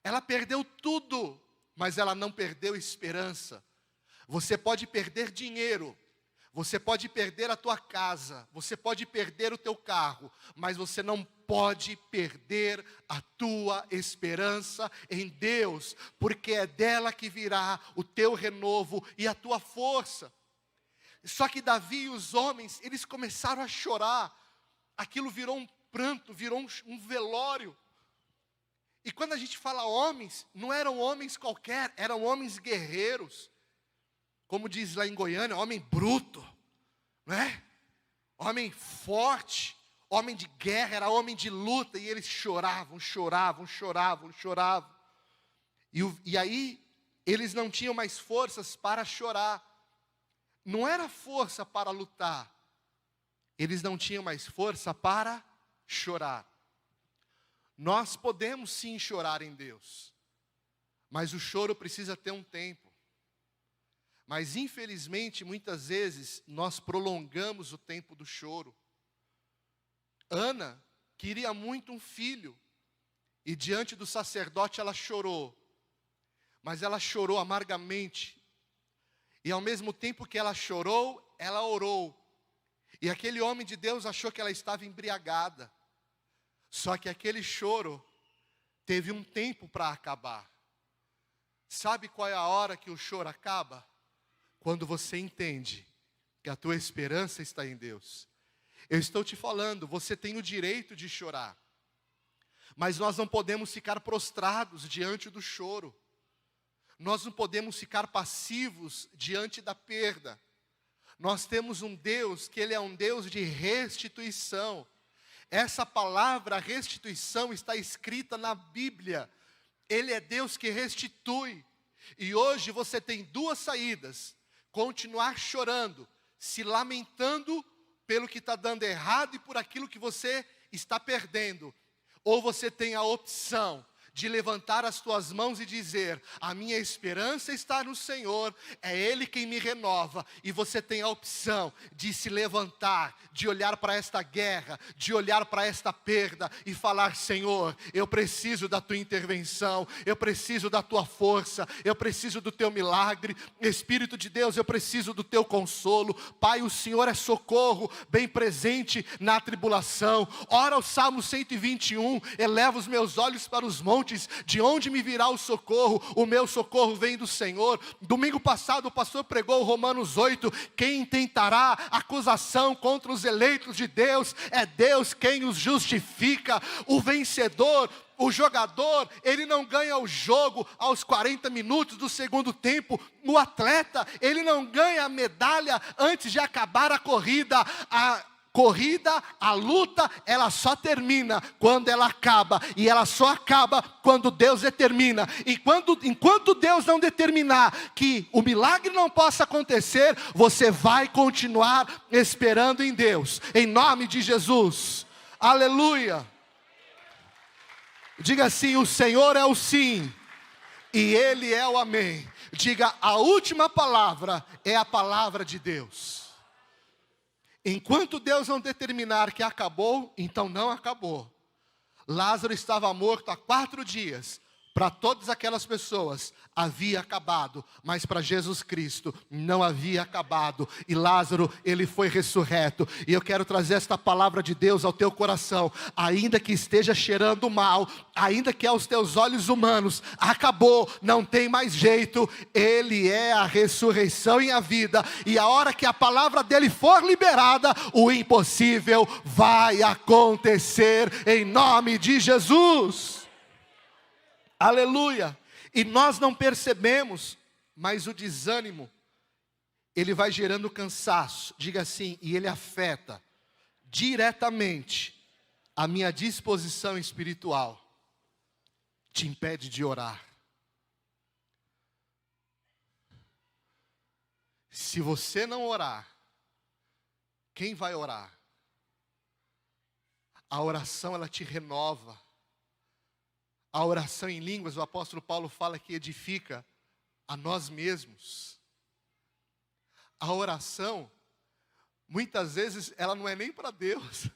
Ela perdeu tudo, mas ela não perdeu esperança. Você pode perder dinheiro, você pode perder a tua casa, você pode perder o teu carro, mas você não pode perder a tua esperança em Deus, porque é dela que virá o teu renovo e a tua força. Só que Davi e os homens, eles começaram a chorar. Aquilo virou um pranto, virou um velório. E quando a gente fala homens, não eram homens qualquer, eram homens guerreiros. Como diz lá em Goiânia, homem bruto, não é? Homem forte, homem de guerra, era homem de luta. E eles choravam. E aí, eles não tinham mais forças para chorar. Não era força para lutar. Eles não tinham mais força para chorar. Nós podemos sim chorar em Deus, mas o choro precisa ter um tempo. Mas infelizmente, muitas vezes, nós prolongamos o tempo do choro. Ana queria muito um filho, e diante do sacerdote ela chorou. Mas ela chorou amargamente. E ao mesmo tempo que ela chorou, ela orou. E aquele homem de Deus achou que ela estava embriagada. Só que aquele choro teve um tempo para acabar. Sabe qual é a hora que o choro acaba? Quando você entende que a tua esperança está em Deus. Eu estou te falando, você tem o direito de chorar. Mas nós não podemos ficar prostrados diante do choro. Nós não podemos ficar passivos diante da perda. Nós temos um Deus que Ele é um Deus de restituição. Essa palavra restituição está escrita na Bíblia. Ele é Deus que restitui. E hoje você tem duas saídas: continuar chorando, se lamentando pelo que está dando errado e por aquilo que você está perdendo. Ou você tem a opção de levantar as tuas mãos e dizer: a minha esperança está no Senhor, é Ele quem me renova. E você tem a opção de se levantar, de olhar para esta guerra, de olhar para esta perda e falar: Senhor, eu preciso da tua intervenção, eu preciso da tua força, eu preciso do teu milagre. Espírito de Deus, eu preciso do teu consolo. Pai, o Senhor é socorro bem presente na tribulação. Ora o Salmo 121, eleva os meus olhos para os montes, de onde me virá o socorro? O meu socorro vem do Senhor. Domingo passado o pastor pregou Romanos 8, quem intentará acusação contra os eleitos de Deus? É Deus quem os justifica. O vencedor, o jogador, ele não ganha o jogo aos 40 minutos do segundo tempo. O atleta, ele não ganha a medalha antes de acabar a corrida. A luta, ela só termina quando ela acaba. E ela só acaba quando Deus determina. E enquanto Deus não determinar que o milagre não possa acontecer, você vai continuar esperando em Deus. Em nome de Jesus. Aleluia. Diga assim: o Senhor é o sim e Ele é o amém. Diga: a última palavra é a palavra de Deus. Enquanto Deus não determinar que acabou, então não acabou. Lázaro estava morto há 4 dias. Para todas aquelas pessoas havia acabado, mas para Jesus Cristo não havia acabado. E Lázaro, ele foi ressurreto. E eu quero trazer esta palavra de Deus ao teu coração. Ainda que esteja cheirando mal, ainda que aos teus olhos humanos acabou, não tem mais jeito, Ele é a ressurreição e a vida. E a hora que a palavra dele for liberada, o impossível vai acontecer em nome de Jesus. Aleluia. E nós não percebemos, mas o desânimo, ele vai gerando cansaço. Diga assim: e ele afeta diretamente a minha disposição espiritual. te impede de orar. Se você não orar, quem vai orar? A oração, ela te renova. A oração em línguas, o apóstolo Paulo fala que edifica a nós mesmos. A oração, muitas vezes, ela não é nem para Deus.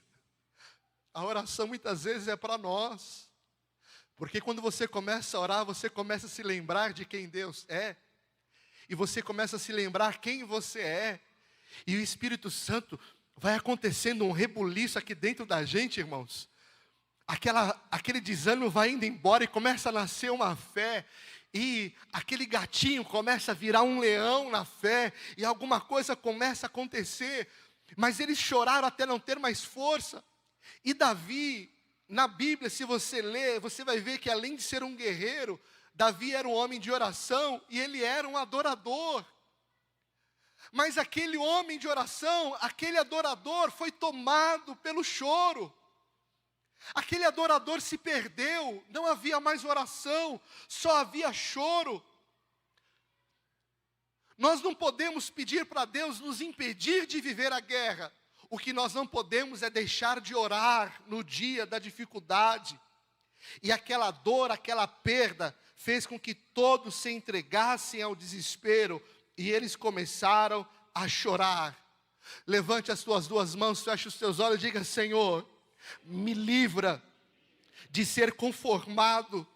A oração, muitas vezes, é para nós. Porque quando você começa a orar, você começa a se lembrar de quem Deus é. E você começa a se lembrar quem você é. E o Espírito Santo vai acontecendo um rebuliço aqui dentro da gente, irmãos. Aquele desânimo vai indo embora e começa a nascer uma fé. E aquele gatinho começa a virar um leão na fé. E alguma coisa começa a acontecer. Mas eles choraram até não ter mais força. E Davi, na Bíblia, se você ler, você vai ver que além de ser um guerreiro, Davi era um homem de oração e ele era um adorador. Mas aquele homem de oração, aquele adorador foi tomado pelo choro. Aquele adorador se perdeu, não havia mais oração, só havia choro. Nós não podemos pedir para Deus nos impedir de viver a guerra. O que nós não podemos é deixar de orar no dia da dificuldade. E aquela dor, aquela perda, fez com que todos se entregassem ao desespero. E eles começaram a chorar. Levante as tuas duas mãos, feche os teus olhos e diga: Senhor, me livra de ser conformado,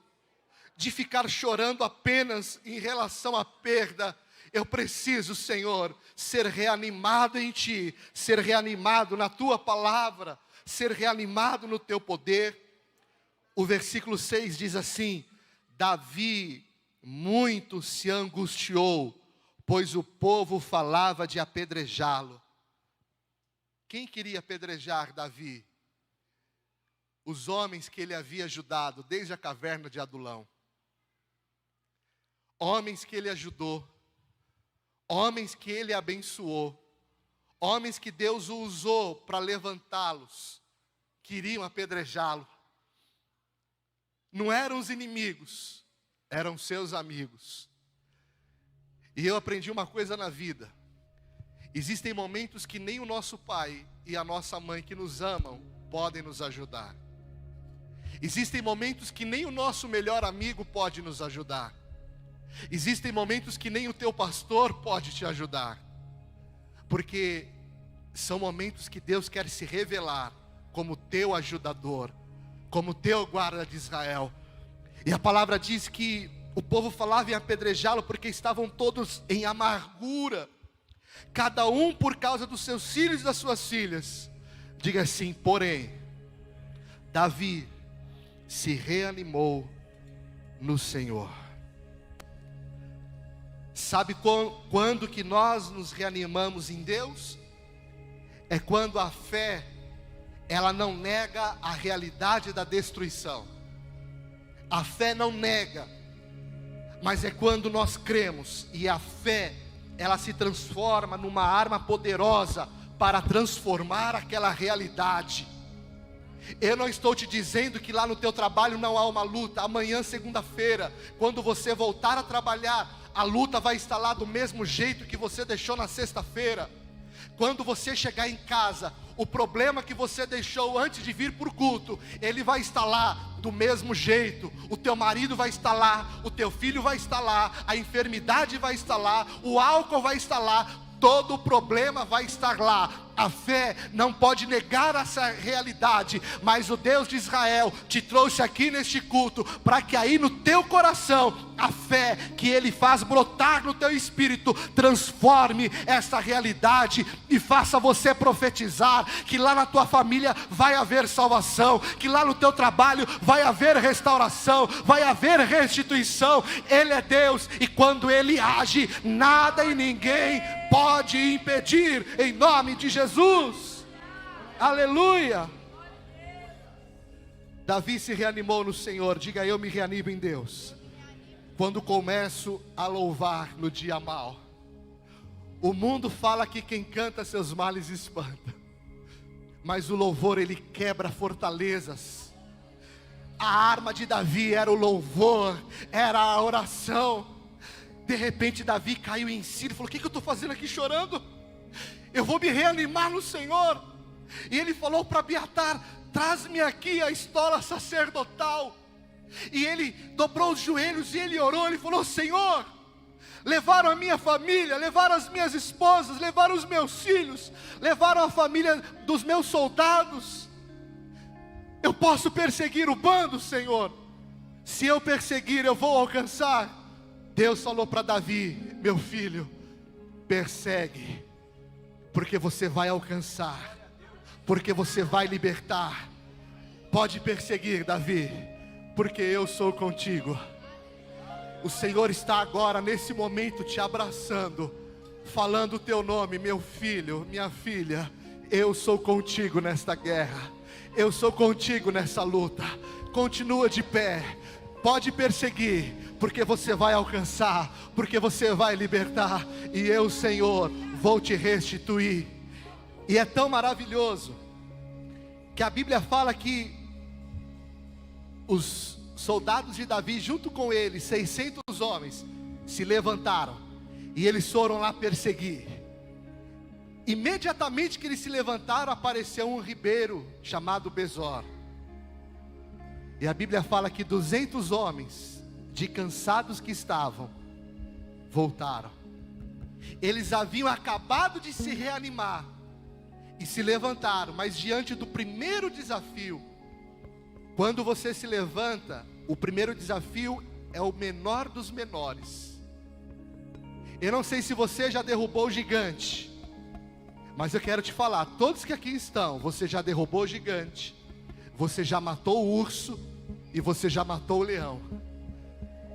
de ficar chorando apenas em relação à perda. Eu preciso, Senhor, ser reanimado em Ti, ser reanimado na Tua palavra, ser reanimado no Teu poder. O versículo 6 diz assim: Davi muito se angustiou, pois o povo falava de apedrejá-lo. Quem queria apedrejar Davi? Os homens que ele havia ajudado desde a caverna de Adulão. Homens que ele ajudou. Homens que ele abençoou. Homens que Deus o usou para levantá-los. Queriam apedrejá-lo. Não eram os inimigos, eram seus amigos. E eu aprendi uma coisa na vida. Existem momentos que nem o nosso pai e a nossa mãe que nos amam podem nos ajudar. Existem momentos que nem o nosso melhor amigo pode nos ajudar. Existem momentos que nem o teu pastor pode te ajudar. Porque são momentos que Deus quer se revelar como teu ajudador, como teu guarda de Israel. E a palavra diz que o povo falava em apedrejá-lo porque estavam todos em amargura, cada um por causa dos seus filhos e das suas filhas. Diga assim: porém, Davi se reanimou no Senhor. Sabe quando que nós nos reanimamos em Deus? É quando a fé, ela não nega a realidade da destruição. A fé não nega, mas é quando nós cremos e a fé, ela se transforma numa arma poderosa para transformar aquela realidade. Eu não estou te dizendo que lá no teu trabalho não há uma luta. Amanhã, segunda-feira, quando você voltar a trabalhar, a luta vai estar lá do mesmo jeito que você deixou na sexta-feira. Quando você chegar em casa, o problema que você deixou antes de vir para o culto, ele vai estar lá do mesmo jeito. O teu marido vai estar lá, o teu filho vai estar lá, a enfermidade vai estar lá, o álcool vai estar lá, todo o problema vai estar lá. A fé não pode negar essa realidade, mas o Deus de Israel te trouxe aqui neste culto, para que aí no teu coração, a fé que Ele faz brotar no teu espírito, transforme essa realidade e faça você profetizar, que lá na tua família vai haver salvação, que lá no teu trabalho vai haver restauração, vai haver restituição. Ele é Deus, e quando Ele age, nada e ninguém pode impedir, em nome de Jesus. Aleluia. Davi se reanimou no Senhor. Diga: eu me reanimo em Deus quando começo a louvar no dia mau. O mundo fala que quem canta seus males espanta, mas o louvor, ele quebra fortalezas. A arma de Davi era o louvor, era a oração. De repente Davi caiu em si e falou: o que eu estou fazendo aqui chorando? Eu vou me reanimar no Senhor. E ele falou para Abiatar: traz-me aqui a estola sacerdotal. E ele dobrou os joelhos e ele orou. Ele falou: Senhor, levaram a minha família, levaram as minhas esposas, levaram os meus filhos, levaram a família dos meus soldados. Eu posso perseguir o bando, Senhor. Se eu perseguir, eu vou alcançar. Deus falou para Davi: meu filho, persegue, porque você vai alcançar, porque você vai libertar. Pode perseguir, Davi, porque eu sou contigo. O Senhor está agora, nesse momento, te abraçando, falando o teu nome: meu filho, minha filha, eu sou contigo nesta guerra, eu sou contigo nessa luta. Continua de pé, pode perseguir, porque você vai alcançar, porque você vai libertar, e eu, Senhor, vou te restituir. E é tão maravilhoso, que a Bíblia fala que os soldados de Davi, junto com ele, 600 homens, se levantaram, e eles foram lá perseguir. Imediatamente que eles se levantaram, apareceu um ribeiro chamado Besor. E a Bíblia fala que 200 homens, de cansados que estavam, voltaram. Eles haviam acabado de se reanimar e se levantaram, mas diante do primeiro desafio, quando você se levanta, o primeiro desafio é o menor dos menores. Eu não sei se você já derrubou o gigante, mas eu quero te falar, todos que aqui estão, você já derrubou o gigante, você já matou o urso e você já matou o leão.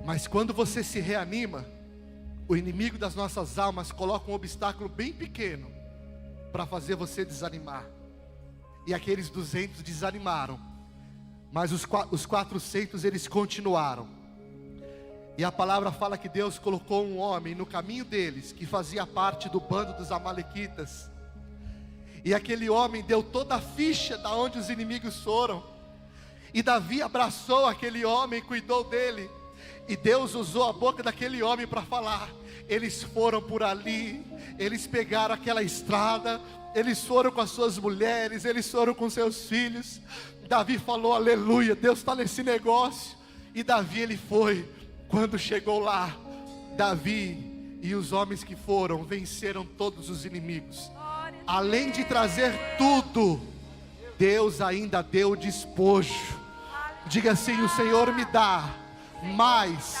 Mas quando você se reanima, o inimigo das nossas almas coloca um obstáculo bem pequeno para fazer você desanimar. E aqueles 200 desanimaram, mas os 400 eles continuaram. E a palavra fala que Deus colocou um homem no caminho deles, que fazia parte do bando dos amalequitas. E aquele homem deu toda a ficha da onde os inimigos foram. E Davi abraçou aquele homem, cuidou dele. E Deus usou a boca daquele homem para falar: eles foram por ali, eles pegaram aquela estrada, eles foram com as suas mulheres, eles foram com seus filhos. Davi falou: aleluia, Deus está nesse negócio. E Davi, ele foi. Quando chegou lá, Davi e os homens que foram, venceram todos os inimigos. Além de trazer tudo, Deus ainda deu o despojo. Diga assim: o Senhor me dá mais,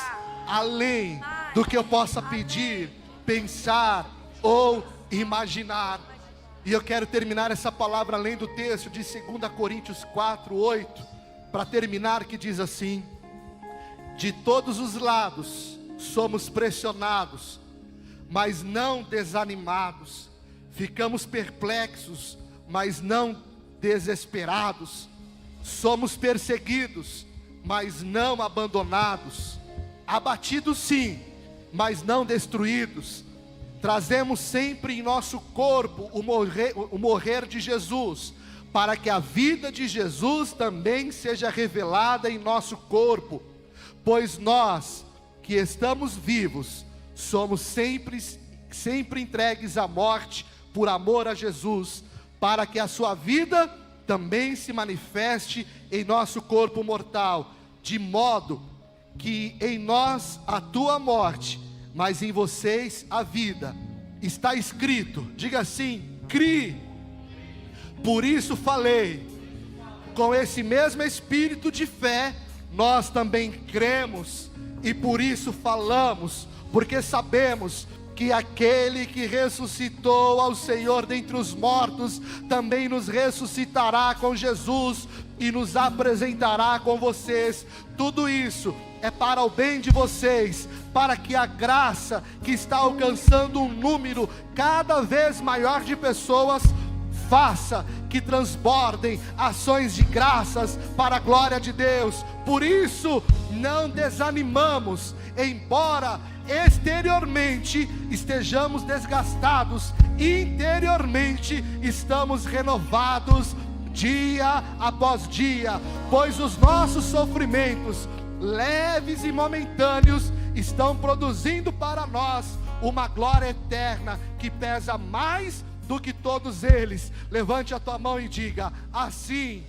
além do que eu possa pedir, pensar ou imaginar. E eu quero terminar essa palavra lendo o texto de 2 Coríntios 4:8, para terminar, que diz assim: de todos os lados somos pressionados, mas não desanimados, ficamos perplexos, mas não desesperados, somos perseguidos, mas não abandonados, abatidos sim, mas não destruídos. Trazemos sempre em nosso corpo o morrer de Jesus, para que a vida de Jesus também seja revelada em nosso corpo. Pois nós, que estamos vivos, somos sempre entregues à morte, por amor a Jesus, para que a sua vida também se manifeste em nosso corpo mortal, de modo que em nós atua a morte, mas em vocês a vida. Está escrito, diga assim: crie. Por isso falei. Com esse mesmo espírito de fé, nós também cremos, e por isso falamos, porque sabemos que aquele que ressuscitou ao Senhor dentre os mortos, também nos ressuscitará com Jesus, e nos apresentará com vocês. Tudo isso é para o bem de vocês, para que a graça que está alcançando um número cada vez maior de pessoas, faça que transbordem ações de graças para a glória de Deus. Por isso não desanimamos, embora exteriormente estejamos desgastados, interiormente estamos renovados dia após dia, pois os nossos sofrimentos, leves e momentâneos, estão produzindo para nós uma glória eterna que pesa mais do que todos eles. Levante a tua mão e diga: assim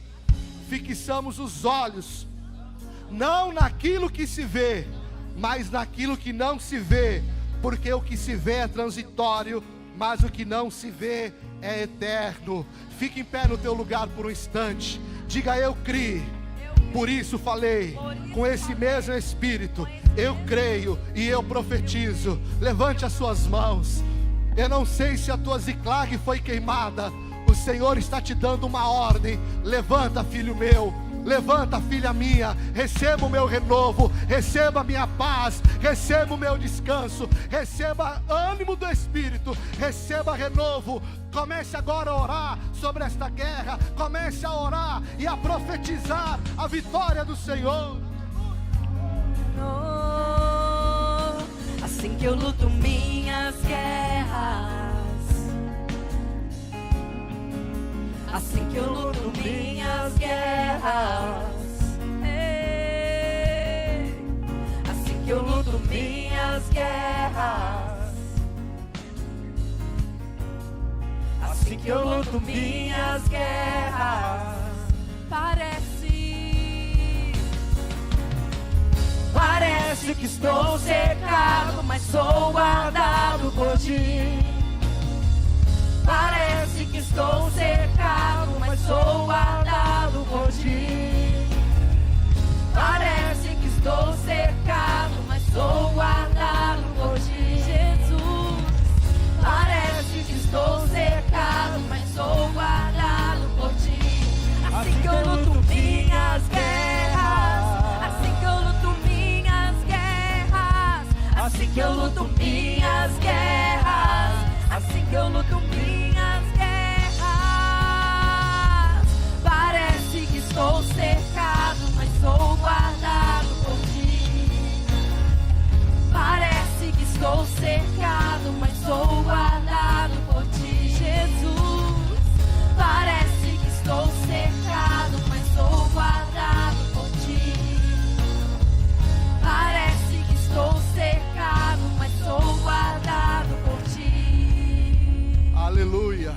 fixamos os olhos, não naquilo que se vê, mas naquilo que não se vê, porque o que se vê é transitório, mas o que não se vê é eterno. Fique em pé no teu lugar por um instante, diga: eu criei, por isso falei, com esse mesmo Espírito, eu creio e eu profetizo. Levante as suas mãos. Eu não sei se a tua Ziclag foi queimada, o Senhor está te dando uma ordem. Levanta, filho meu, levanta, filha minha, receba o meu renovo, receba a minha paz, receba o meu descanso, receba ânimo do Espírito, receba renovo. Comece agora a orar sobre esta guerra, comece a orar e a profetizar a vitória do Senhor. Assim que eu luto minhas guerras, assim que eu luto minhas guerras, assim que eu luto minhas guerras, assim que eu luto minhas guerras, parece que estou cercado, mas sou guardado por ti. Parece que estou cercado, mas sou guardado por ti. Parece que estou cercado, mas sou guardado por ti. Jesus. Parece que estou cercado, mas sou guardado por ti. Assim que eu luto minhas guerras, assim que eu luto minhas guerras, assim que eu luto minhas guerras, assim que eu luto minhas guerras. Parece que estou cercado, mas sou guardado por ti. Parece que estou cercado, mas sou guardado por ti. Jesus. Parece que estou cercado, mas sou guardado por ti. Parece que estou cercado, mas sou guardado por ti. Aleluia.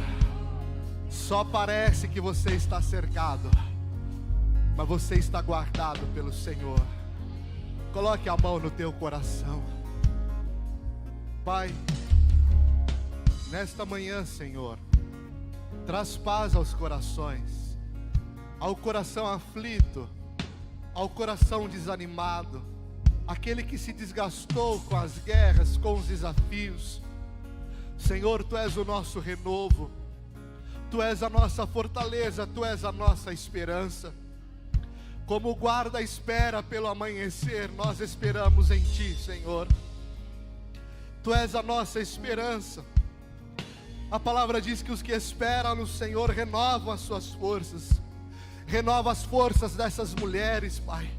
Só parece que você está cercado, mas você está guardado pelo Senhor. Coloque a mão no teu coração. Pai, nesta manhã, Senhor, traz paz aos corações, ao coração aflito, ao coração desanimado, aquele que se desgastou com as guerras, com os desafios. Senhor, Tu és o nosso renovo, Tu és a nossa fortaleza, Tu és a nossa esperança. Como o guarda espera pelo amanhecer, nós esperamos em Ti, Senhor. Tu és a nossa esperança. A palavra diz que os que esperam no Senhor renovam as suas forças. Renova as forças dessas mulheres, Pai.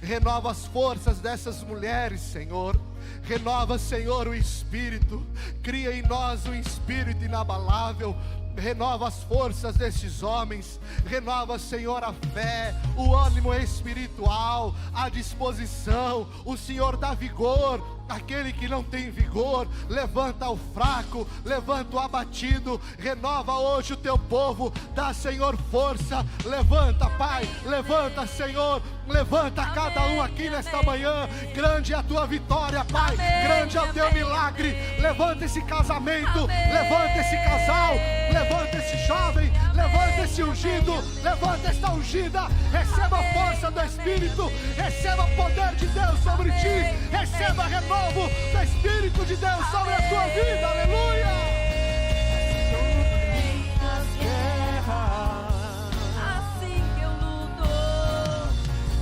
Renova as forças dessas mulheres, Senhor. Renova, Senhor, o Espírito. Cria em nós um Espírito inabalável. Renova as forças desses homens. Renova, Senhor, a fé, o ânimo espiritual, a disposição. O Senhor dá vigor àquele que não tem vigor. Levanta o fraco, levanta o abatido. Renova hoje o teu povo. Dá, Senhor, força. Levanta, Pai. Levanta, Senhor. Levanta cada um aqui nesta manhã. Grande é a tua vitória, Pai. Grande é o teu milagre. Levanta esse casamento. Levanta esse casal. Levanta esse jovem. Levanta esse ungido. Levanta esta ungida. Receba a força do Espírito. Receba o poder de Deus sobre ti. Receba renovo do Espírito de Deus sobre a tua vida. Aleluia.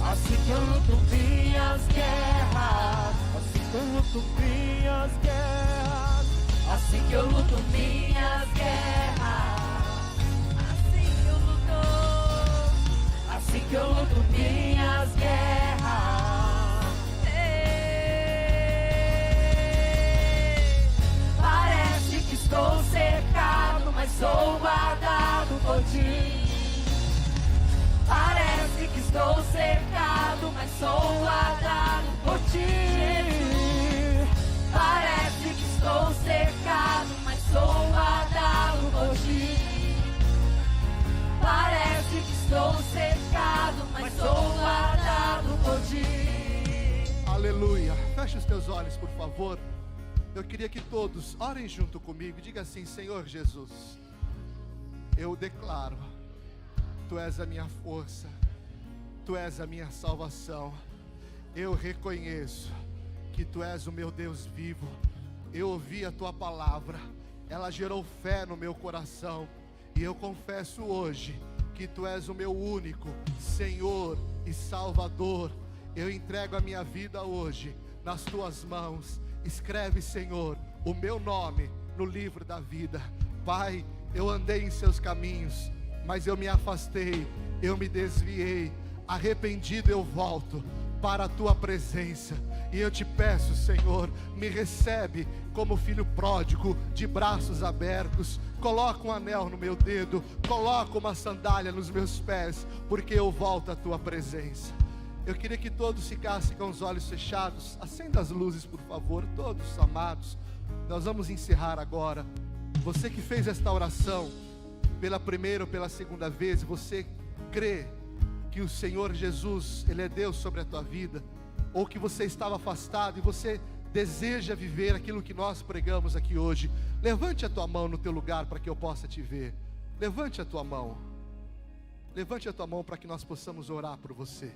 Assim que eu luto minhas guerras, assim que eu luto minhas guerras, assim que eu luto minhas guerras, assim que eu luto, assim que eu luto minhas guerras. Parece que estou cercado, mas sou guardado por ti. estou cercado, mas sou guardado por ti. Parece que estou cercado, mas sou guardado por ti. Parece que estou cercado, mas sou guardado por ti. Aleluia. Feche os teus olhos, por favor. Eu queria que todos orem junto comigo. Diga assim: Senhor Jesus, eu declaro, Tu és a minha força, Tu és a minha salvação. Eu reconheço que Tu és o meu Deus vivo. Eu ouvi a Tua palavra, ela gerou fé no meu coração. E eu confesso hoje que Tu és o meu único Senhor e Salvador. Eu entrego a minha vida hoje nas Tuas mãos. Escreve, Senhor, o meu nome no livro da vida. Pai, eu andei em Seus caminhos, mas eu me afastei, eu me desviei. Arrependido eu volto para a Tua presença. E eu te peço, Senhor, me recebe como filho pródigo, de braços abertos. Coloca um anel no meu dedo, coloca uma sandália nos meus pés, porque eu volto à Tua presença. Eu queria que todos ficassem com os olhos fechados. Acenda as luzes, por favor, todos amados. Nós vamos encerrar agora. Você que fez esta oração pela primeira ou pela segunda vez, você crê que o Senhor Jesus, Ele é Deus sobre a tua vida, ou que você estava afastado e você deseja viver aquilo que nós pregamos aqui hoje, levante a tua mão no teu lugar para que eu possa te ver. Levante a tua mão. Levante a tua mão para que nós possamos orar por você.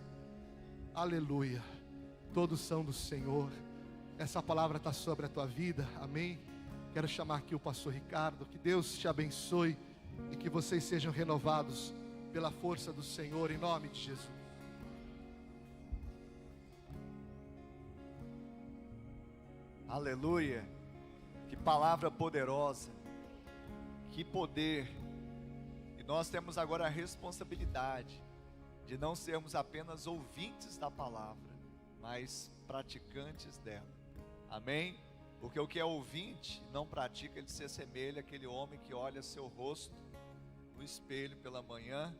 Aleluia. Todos são do Senhor. Essa palavra está sobre a tua vida, amém? Quero chamar aqui o pastor Ricardo. Que Deus te abençoe e que vocês sejam renovados pela força do Senhor, em nome de Jesus. Aleluia. Que palavra poderosa, que poder. E nós temos agora a responsabilidade de não sermos apenas ouvintes da palavra, mas praticantes dela. Amém? Porque o que é ouvinte não pratica, ele se assemelha àquele homem que olha seu rosto no espelho pela manhã,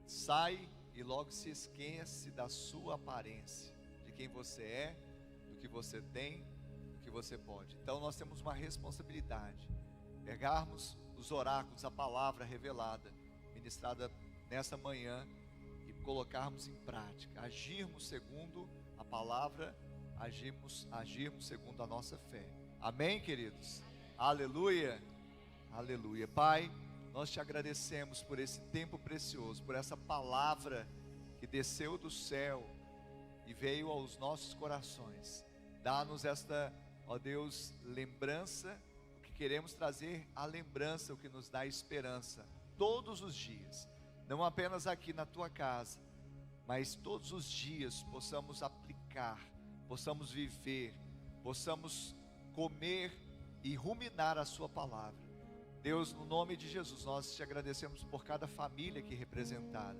sai e logo se esquece da sua aparência, de quem você é, do que você tem, do que você pode. Então nós temos uma responsabilidade, pegarmos os oráculos, a palavra revelada, ministrada nessa manhã, e colocarmos em prática, agirmos segundo a palavra, agirmos segundo a nossa fé. Amém, queridos? Aleluia, aleluia. Pai, nós te agradecemos por esse tempo precioso, por essa palavra que desceu do céu e veio aos nossos corações. Dá-nos esta, ó Deus, lembrança, o que queremos trazer a lembrança, o que nos dá esperança, todos os dias, não apenas aqui na tua casa, mas todos os dias possamos aplicar, possamos viver, possamos comer e ruminar a sua palavra. Deus, no nome de Jesus, nós te agradecemos por cada família aqui representada.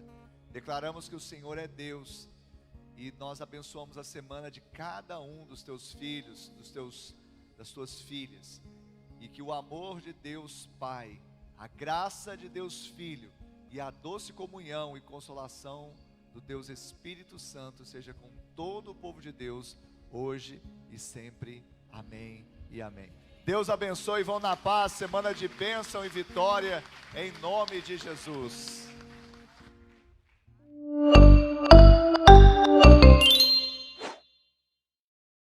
Declaramos que o Senhor é Deus e nós abençoamos a semana de cada um dos teus filhos, das tuas filhas, e que o amor de Deus Pai, a graça de Deus Filho e a doce comunhão e consolação do Deus Espírito Santo seja com todo o povo de Deus, hoje e sempre. Amém e amém. Deus abençoe, vão na paz, semana de bênção e vitória, em nome de Jesus.